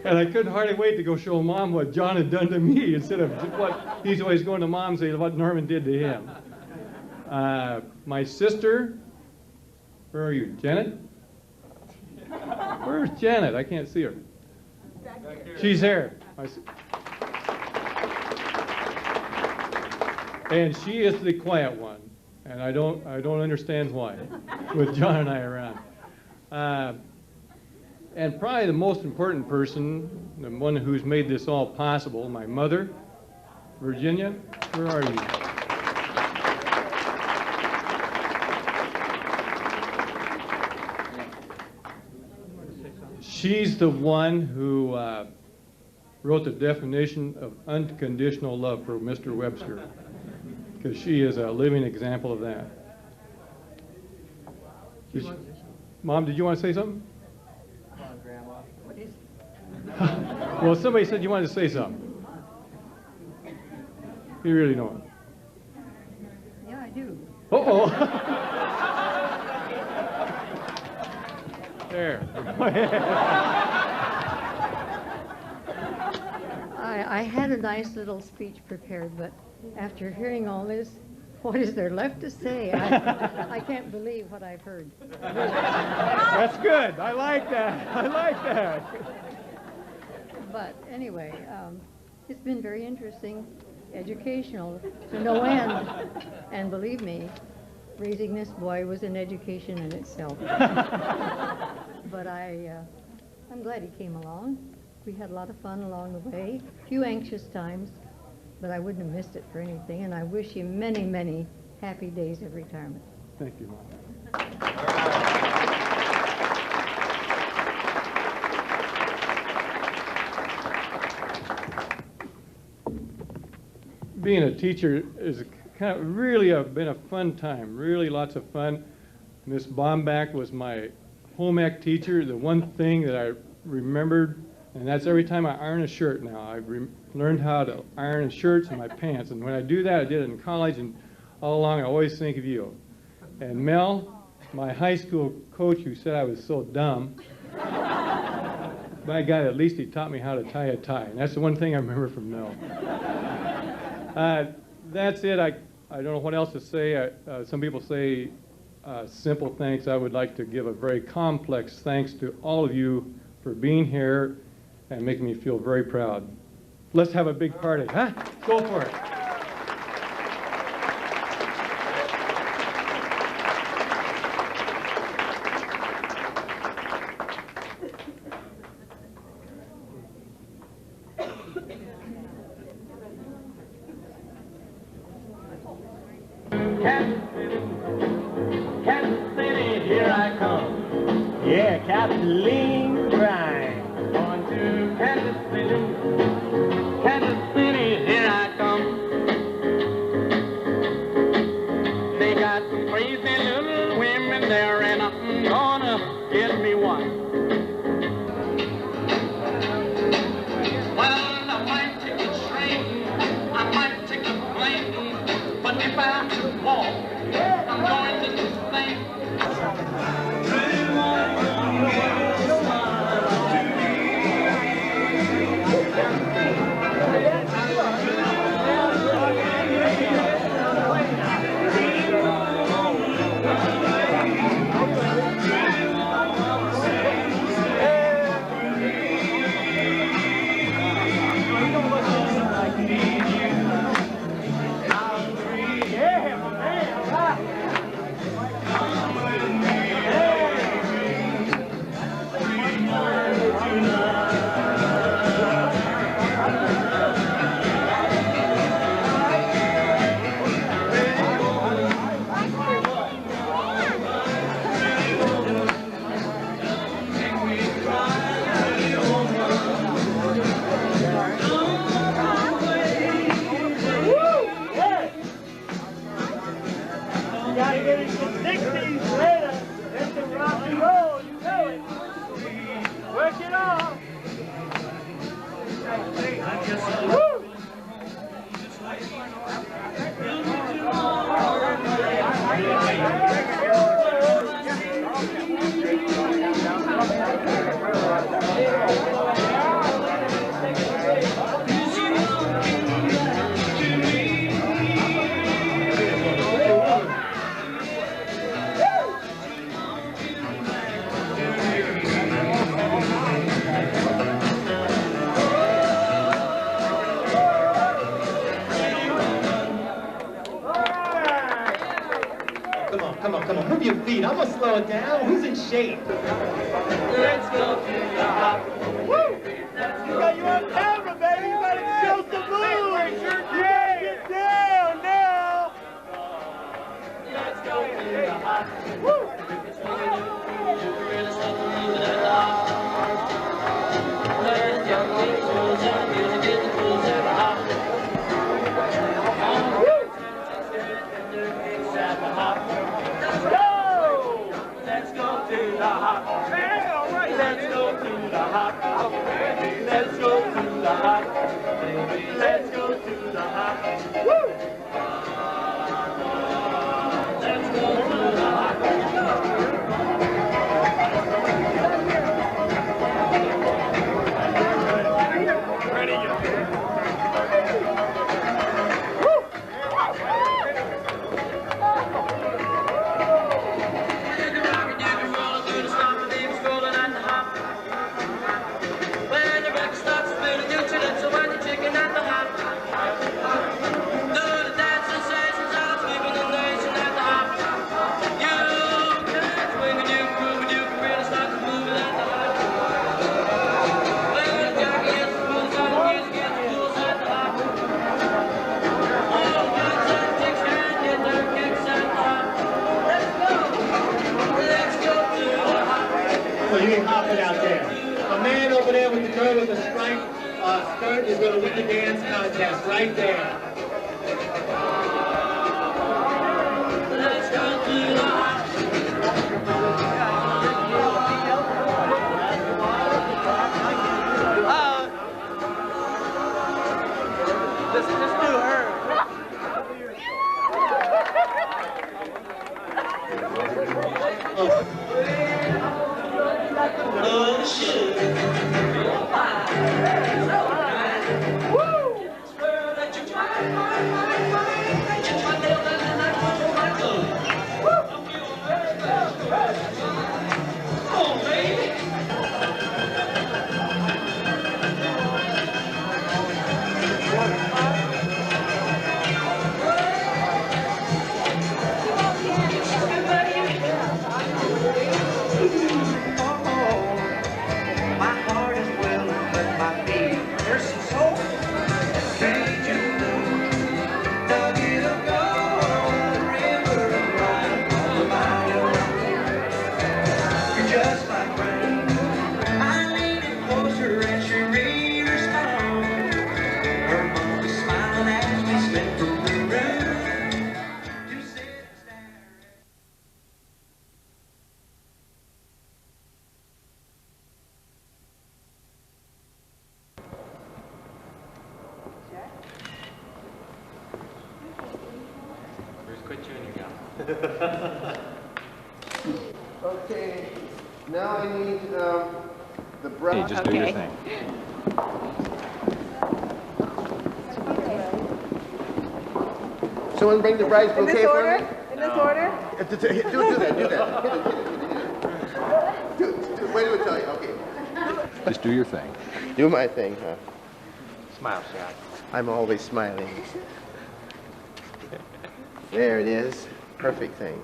And I couldn't hardly wait to go show Mom what John had done to me instead of what he's always going to Mom and saying what Norman did to him. My sister, where are you, Janet? Where's Janet? I can't see her. She's there. And she is the quiet one, and I don't understand why, with John and I around. And probably the most important person, the one who's made this all possible, my mother, Virginia. Where are you? She's the one who wrote the definition of unconditional love for Mr. Webster, because she is a living example of that. Mom, did you want to say something? Come on, Grandma. What is Well, somebody said you wanted to say something. You really know it. Yeah, I do. Uh-oh. There. I had a nice little speech prepared, but after hearing all this, what is there left to say? I can't believe what I've heard. That's good. I like that. I like that. But anyway, it's been very interesting, educational to no end. And believe me, raising this boy was an education in itself. But I'm glad he came along. We had a lot of fun along the way, a few anxious times, but I wouldn't have missed it for anything. And I wish him many, many happy days of retirement. Thank you, Mom. Being a teacher is kind of really been a fun time, really lots of fun. Miss Bombach was my home ec teacher. The one thing that I remembered, and that's every time I iron a shirt now. I've learned how to iron shirts and my pants, and when I do that, I did it in college, and all along I always think of you. And Mel, my high school coach who said I was so dumb, by God, at least he taught me how to tie a tie, and that's the one thing I remember from Mel. That's it. I don't know what else to say. Some people say simple thanks. I would like to give a very complex thanks to all of you for being here and making me feel very proud. Let's have a big party, huh? Go for it. Kansas City, here I come. Yeah, Kathleen Bryan. Going to Kansas City. Kansas City, here I come. They got some crazy little women there, and I'm gonna get me one. Well, I might take a train, I might take a plane, but if I walk, I'm going to this thing. gotta get into the 60s later. It's the rock and roll, you know it. Work it off. Woo! Come on, move your feet. I'm gonna slow it down. Who's in shape? Let's go to the hop. Woo! You got you on camera, baby. You gotta show some moves. Yeah, get down now. Let's go to the hop. Woo! Let's go to the hop. Let's go to the hop. Let's go to the hop. Let's go to the hop. Woo! Let's go to the hop. Ready, So you ain't hopping out there. A man over there with the girl with the striped skirt is going to win the dance contest right there. Let's go to the hop. Let's do her. Oh, shit. Okay, now I need the brush. Hey, just do your thing. Someone bring the bride's In bouquet this for order? me? In this order? Do that. Wait till I tell you, okay. Just do your thing. Do my thing, huh? Smile shot. I'm always smiling. There it is. Perfect thing.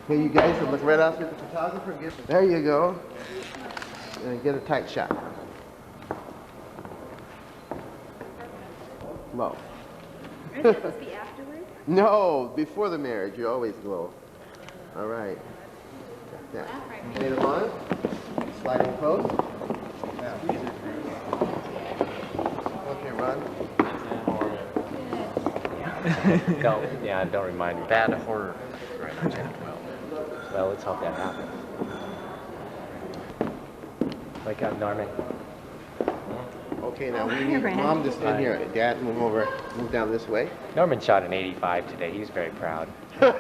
Okay, you guys will look right out at the photographer. There you go. And get a tight shot. Low. Isn't it supposed to be afterwards? No, before the marriage, you always glow. All right. Yeah. Lay them on. Sliding pose. Okay, run. Don't remind me. Bad horror. Well, let's hope that happens. Wake up, Norman. Okay, now we need Mom to stand here. Dad, move down this way. Norman shot an 85 today. He's very proud. All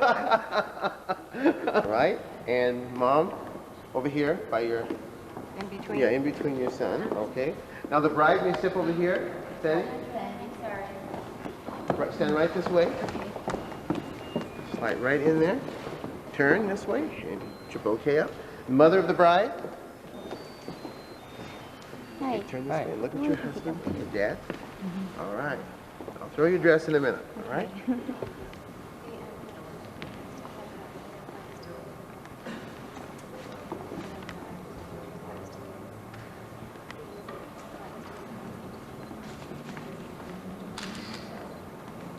right, and Mom, over here by your... In between? Yeah, in between your son, okay. Now the bride may step over here. Stand right this way. Slide right in there. Turn this way and put your bouquet up. Mother of the bride. Hi. Turn this way. Look at your husband, your dad. All right. I'll throw your dress in a minute, all right?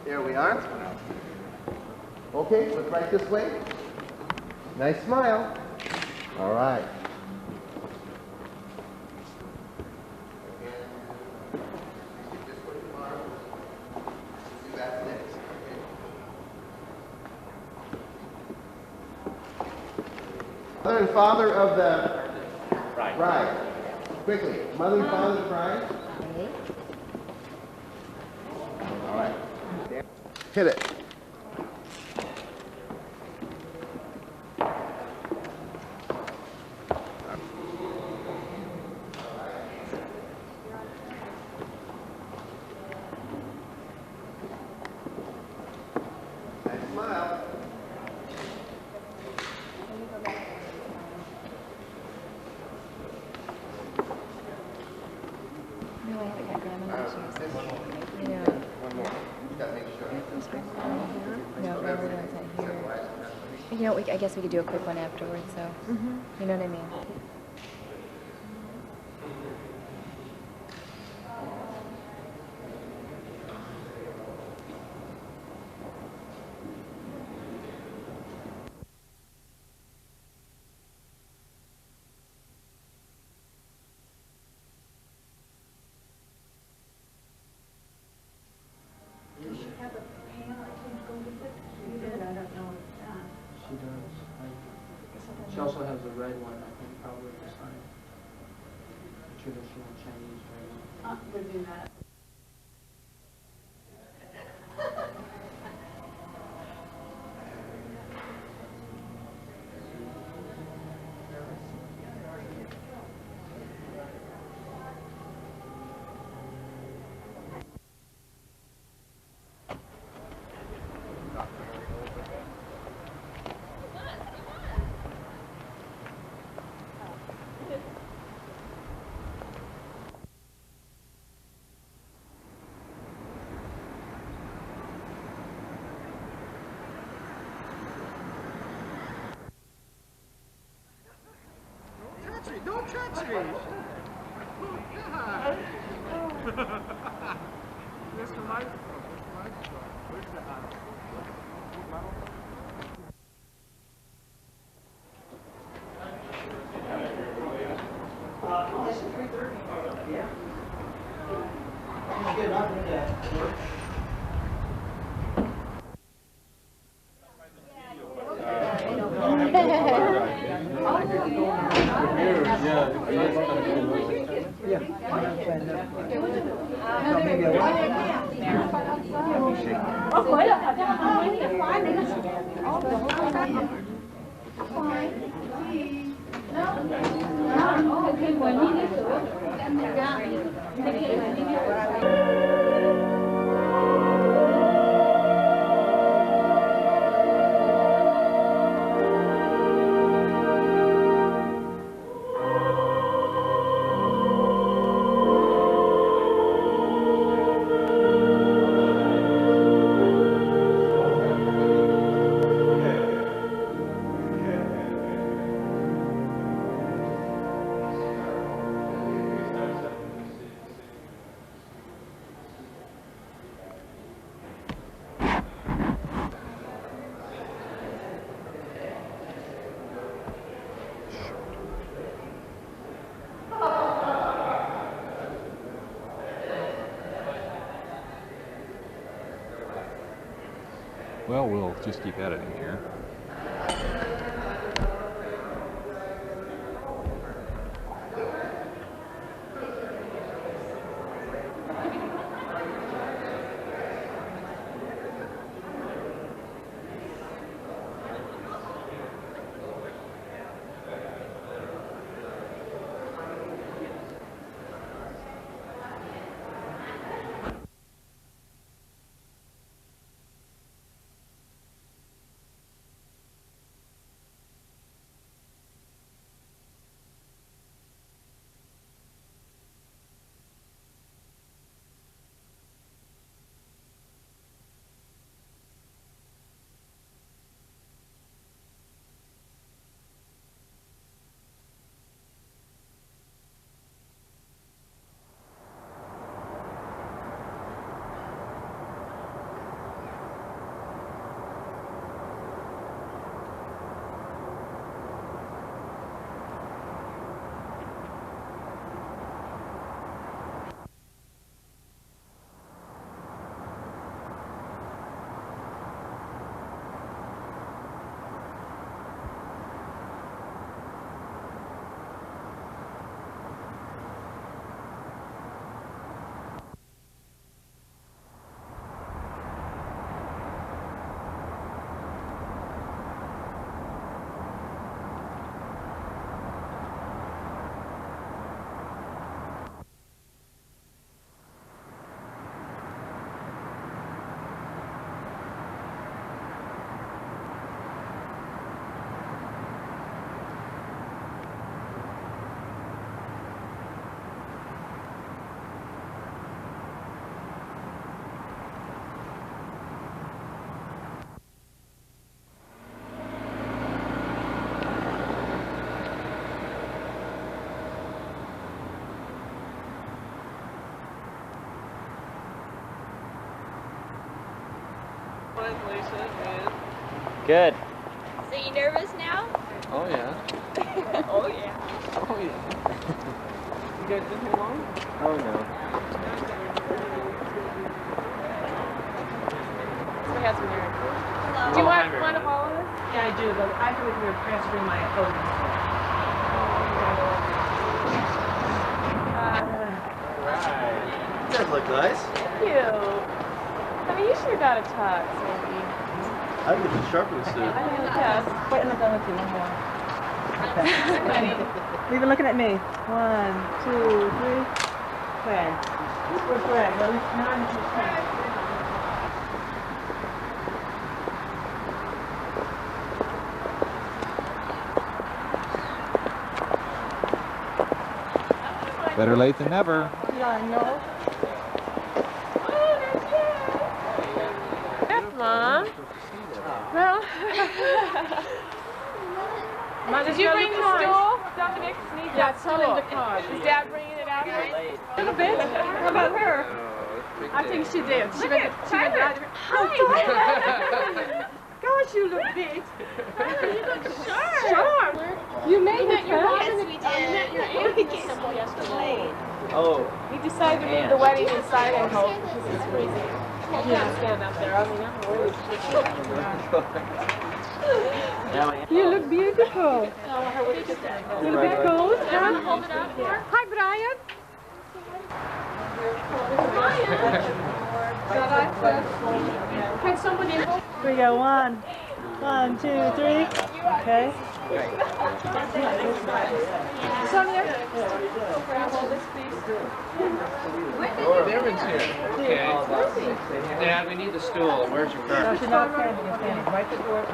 There we are. Okay, look right this way. Nice smile. All right. Mother and father of the bride. Quickly. Mother and father of the bride. All right. Hit it. Nice smile. No, I haven't got grandma no shoes. Yeah. One more. You gotta make sure. No, grandma one's not here. You know, I guess we could do a quick one afterwards, so. You know what I mean? Does she have a pen I can go with it? You did, I don't know. She does. She also has a red one, I think, probably to sign. Traditional Chinese red one. We'll do that. Don't touch me! God! Mr. Mike? Where's the Well, we'll just keep editing here. Good. So you nervous now? Oh yeah. Oh yeah. Oh yeah. You guys been here long? Oh no. Somebody has some here. Hello. Do you want to follow us? Yeah, I do, but I feel like we're transferring my clothing. You guys look nice. Thank you. I mean, you sure got a tux, maybe. I think it's a sharpening suit. Yes. Wait, I'm not done with you. One more. Okay. Leave it looking at me. 1, 2, 3. Flag. Where's flag? Now I'm just flag. Better late than never. Yeah, I know. Mom. Well. Mom, did you bring the stool? Dominic needs that stool. Is Dad bringing it out? A little bit. How about her? I think she did. She went rather. Hi. Gosh, you look big. You look sharp. Sharp. You made it. Yes, we did. Your aunt symbol yesterday. Oh. We decided to leave the wedding inside and hope because it's freezing. I can't stand up there. I mean, I'm really You look beautiful. Little bit cold. Hold it up here. Hi, Brian. Can somebody hold? Here we go. 1, 2, 3. Okay. Sonia. Hold this, please. Darren's here. Okay. Dad, we need the stool. Where's your car? No, she's not standing. You're standing. Right before.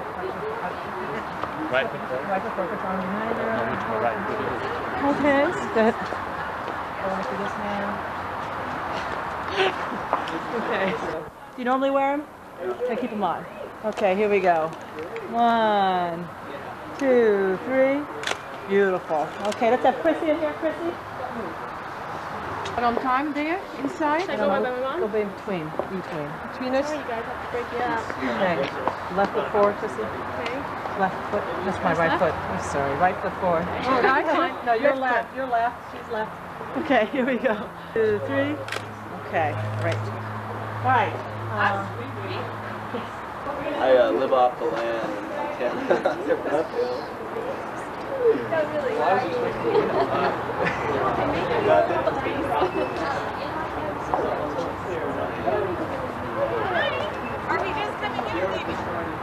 Right before. Right before. Put your arm behind her. Right. Okay. Good. Going for this man. Okay. Do you normally wear them? Okay, keep them on. Okay, here we go. 1, 2, 3. Beautiful. Okay, let's have Chrissy in here. Chrissy. But on time there, inside? No, go in between. Between us? Oh, you guys have to break it up. Okay. Left foot forward, Chrissy. Okay. Left foot. That's my right foot. I'm sorry. Right foot forward. Oh, right? No, you're left. You're left. She's left. Okay, here we go. 2, 3. Okay, great. All right. I live off the land in Montana. Are we just coming in or leaving?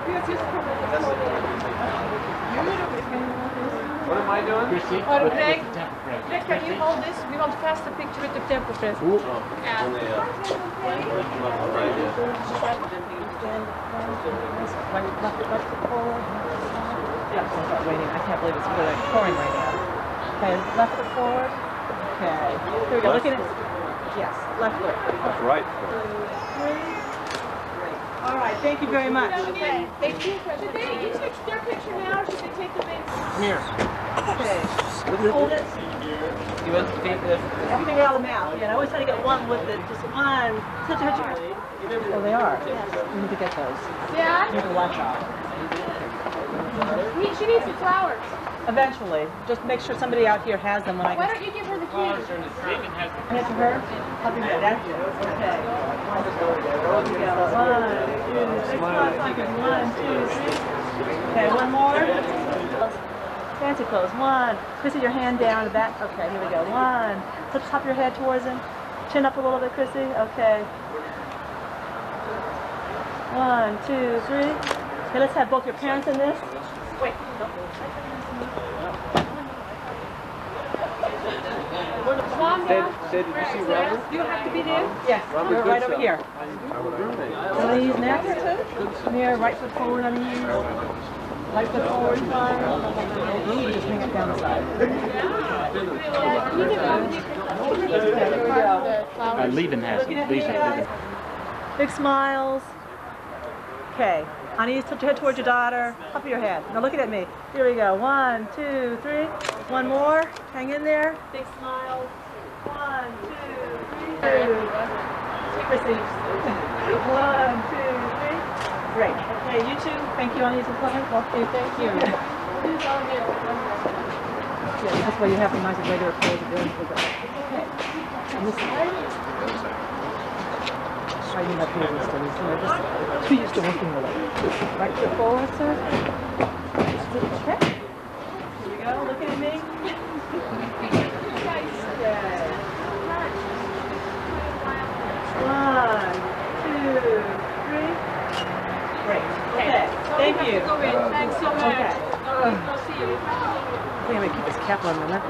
We are just coming What am I doing? Chrissy? Oh, Greg, Greg, can you hold this? We want to pass the picture with the temple press. Waiting. I can't believe it's really pouring right now. Okay, left foot forward. Okay. Here we go. Look at it. Yes, left foot. That's right. All right, thank you very much. Should they each take their picture now or should they take the big? Here. Okay. Hold it. You want to take this? Everything out of the mouth. Yeah, I always try to get one with it. Just one. Oh, they are. We need to get those. Yeah? You need to watch out. She needs the flowers. Eventually. Just make sure somebody out here has them when I Why can. don't you give her the keys? Hand it to her? I'll do that. That's it. Okay. One, two, three. Okay, one more. Fancy close. One. Chrissy, your hand down the back. Okay, here we go. One. Flip top your head towards him. Chin up a little bit, Chrissy. Okay. 1, 2, 3. Okay, let's have both your parents in this. Wait. Mom, Dad, Did you see Robert? you have to be there? Yes, Robert you're right Goodson. over here. Knees next. Come here, right foot forward on the knees. Right foot forward, fine. Just bring it down the side. Leaving has it. Big smiles. Okay. On knees, tilt your head towards your daughter. Top of your head. Now look at me. Here we go. 1, 2, 3. One more. Hang in there. Big smiles. 1, 2, 3. Chrissy. 1, 2, 3. Great. Okay, you two. Thank you on these appointments. Okay, thank you. Yeah, that's why you have the nice regular clothes to do. Okay. On this side. I need up here with studies, just too used to working with it. Right foot forward, sir. Okay. Here we go, looking at me. Okay. 1, 2, 3. Great. Okay. Thank you. Thanks so much. Okay. I'll see you. I think I'm gonna keep this cap on a minute.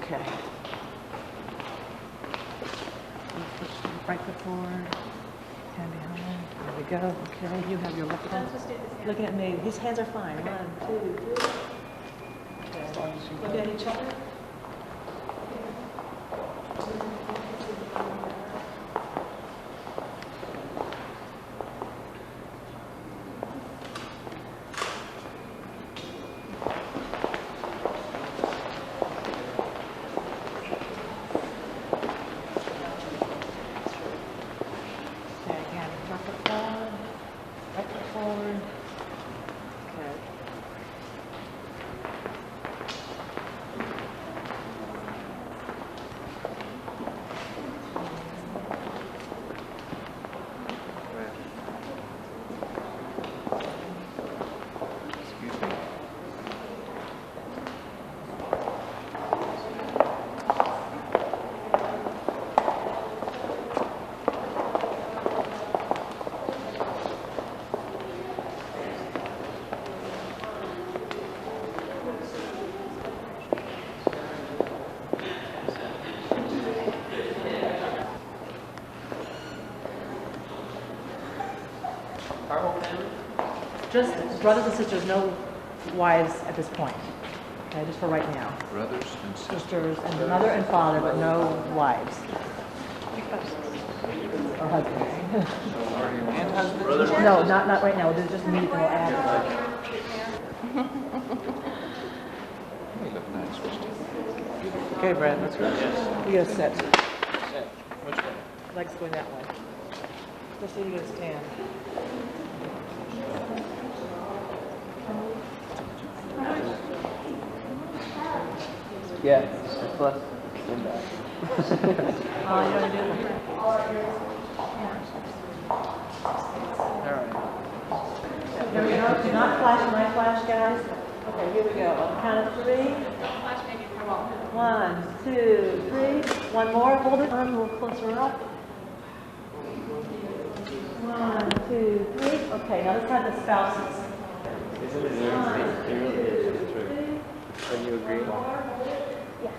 Okay. Right foot forward. Hand behind. There we go. Okay, you have your left hand. Looking at me. These hands are fine. 1, 2, 3. Okay. Looking at each other. Just brothers and sisters, no wives at this point. Okay, just for right now. Brothers and Sisters and mother and father, but no wives. Or husbands. And husbands? No, not right now. We'll just meet and we'll add. You look nice, Christy. Okay, Brad, let's go. You gotta sit. Which way? Legs going that way. Just so you get a stand. Yeah, plus. And back. You wanna do it? Here we go. Do not flash my flash, guys. Okay, here we go. On the count of 3. 1, 2, 3. One more. Hold it on a little closer up. 1, 2, 3. Okay, now let's have the spouses. Isn't it it really is true. Don't you agree? Yeah.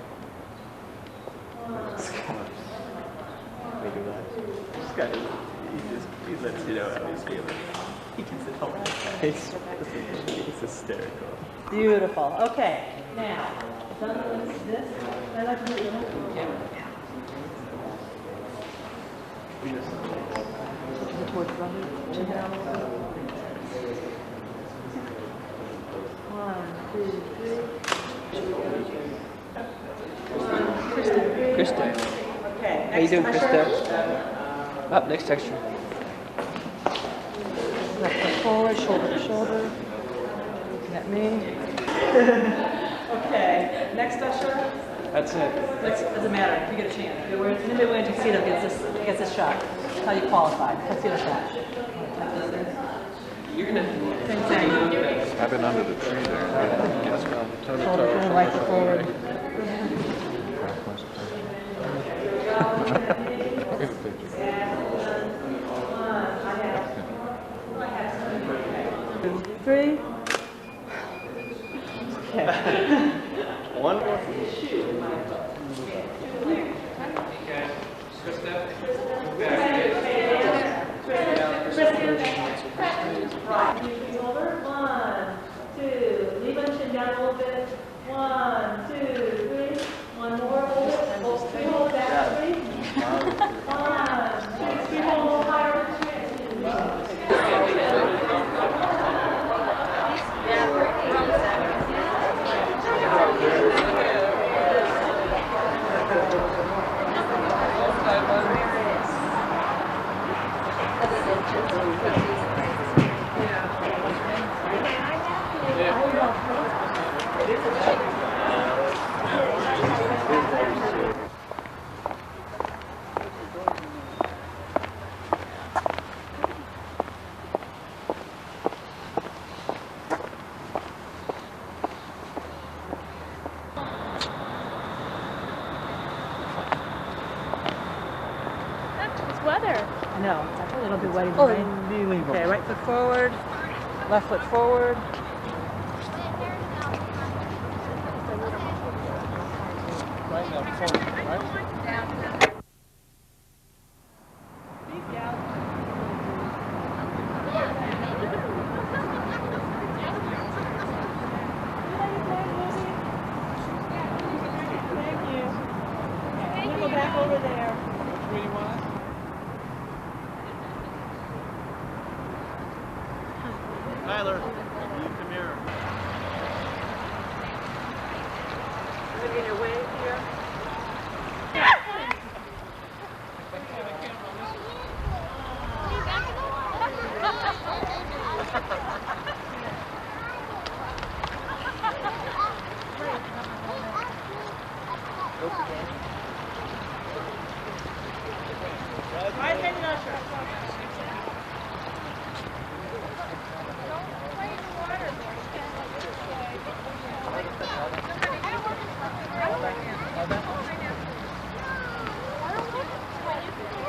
Make him laugh. This guy, he lets you know how he's feeling. He gets it home. It's hysterical. Beautiful. Okay, now, done with this. I like to do it. Towards brother. Chin down a little bit. 1, 2, 3. Krista. Okay. How you doing, next Krista? Up, next texture. Left foot forward, shoulder to shoulder. Looking at me. Okay. Next usher. That's it. Doesn't matter. You get a chance. Anybody wearing a tuxedo gets this shot. That's how you qualify. Tuxedo shot. You're gonna. Same thing. I've been under the tree there. Shoulder to right foot forward. I'll give a picture. 2, 3. Okay. One more. Right. 1, 2. Leave them chin down a little bit. 1, 2, 3. One more. Hold it. Hold 3. Hold back 3. 1, 2, 3. Hold a little higher. No, I thought it'll be wetty. Unbelievable. Okay, right foot forward, left foot forward. Right Tyler, you come here. Maybe in your way here.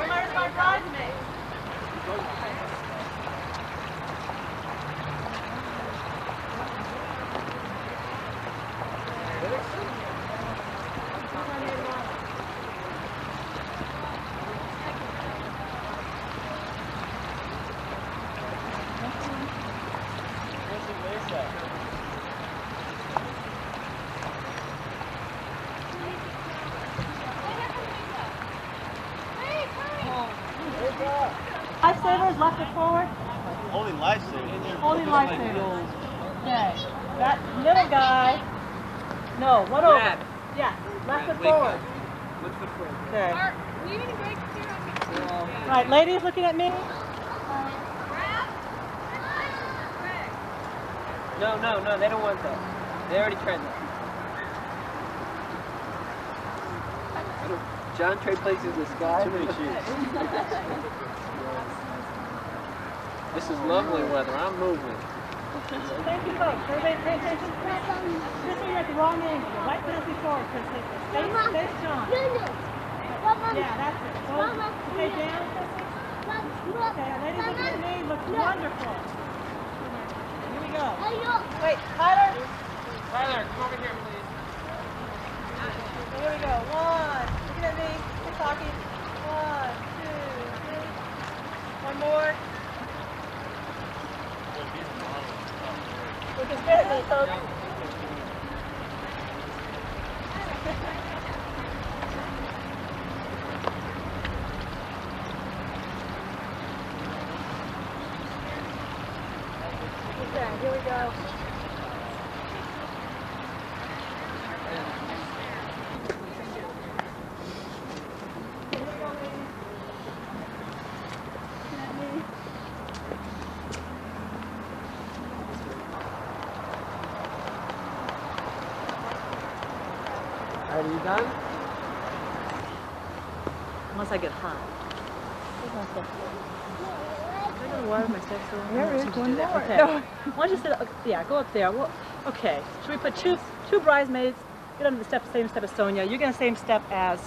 Where's my bridesmaid? Lifesavers, left or forward? Only lifesavers. Only lifesavers. Okay. That middle guy. No, one over. Yeah, left or forward. Okay. All right, ladies looking at me. No, they don't want that. They already tried that. John trade places this guy. Too many cheese. This is lovely weather. I'm moving. Thank you, folks. Everybody pay attention. Chrissy, you're at the wrong angle. Right Chrissy forward, Chrissy. Face John. Yeah, that's it. Stay down, Chrissy. Okay, ladies looking at me. Looks wonderful. Here we go. Wait, Tyler? Tyler, come over here, please. Here we go. One. Looking at me. Keep talking. 1, 2, 3. One more. We can get it, folks. Okay, here we go. Are you done? Unless I get hot. Where's my stuff? Is there no water in my stuff? There is one more. Okay. No. Why don't you sit, yeah, go up there. Well, okay. Should we put two bridesmaids? Get on the same step as Sonia. You're going to same step as.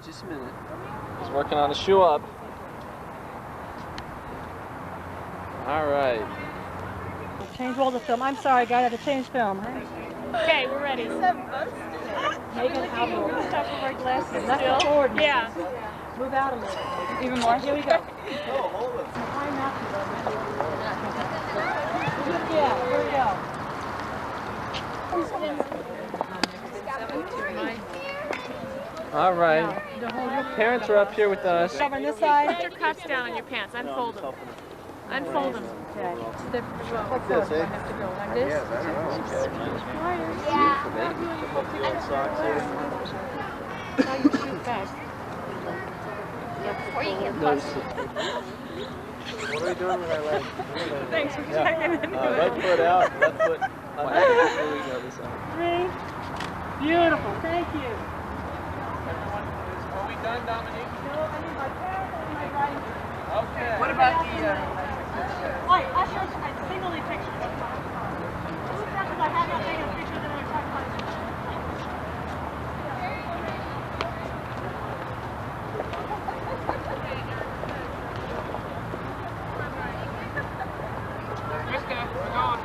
Just a minute. He's working on a shoe up. All right. Change rolls of film. I'm sorry, guys. I had to change film. Okay, we're ready. Megan, how Can we stop with our glasses Left still? or forward. Yeah. Move out a little. Even more? Here we go. Oh, hold it. Yeah, here we go. All right. Parents are up here with us. Over on this side. Put your cuffs down on your pants. Unfold them. Unfold them. Okay. Like this, eh? Like this? Yeah, I Now you shoot back. Before you get What are we doing with our leg? Thanks for checking into Left foot out, left foot up. Here we go this side. 3. Beautiful. Thank you. Are we done, Dominique? No, I need my parents and my writing. Okay. What about the... Wait, ushers, I single the pictures. Because I have not taken a picture that I talked about. Krista, we're going.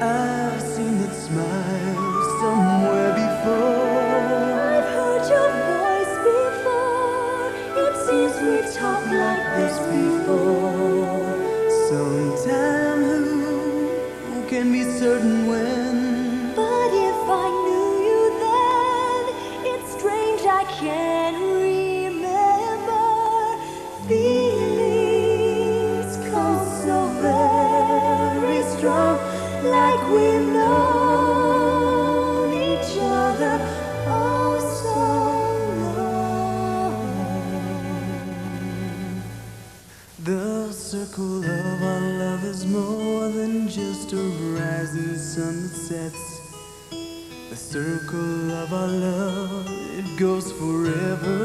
I've seen that smile somewhere before. I've heard your voice before. It seems we've talked like this before. can be certain when. But if I knew you then, it's strange I can't remember. Feelings come so very strong, like we've known each other oh so long. The circle of our love is more than just a rising sun that sets. The circle of our love, it goes forever.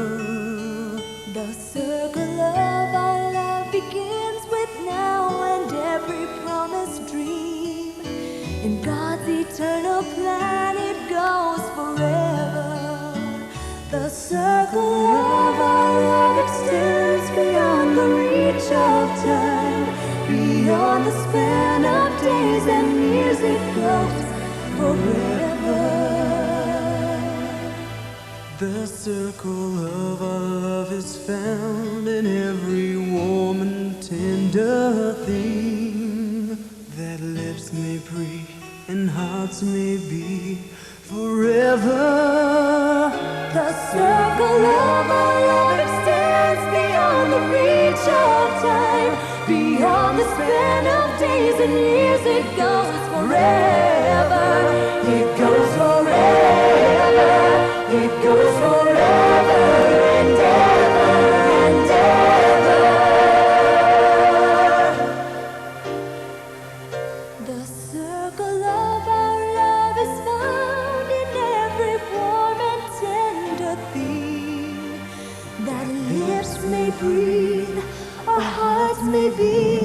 The circle of our love begins with now and every promised dream. In God's eternal plan, it goes forever. The circle of our love extends beyond the reach of time, beyond the span of days and years. It goes forever. The circle of our love is found in every warm and tender thing that lips may breathe and hearts may beat forever. The circle of our love extends beyond the reach of time, beyond the span of days and years. It goes forever. It goes forever. It goes forever and ever and ever. The circle of our love is found in every warm and tender thing that lips may breathe, our hearts may beat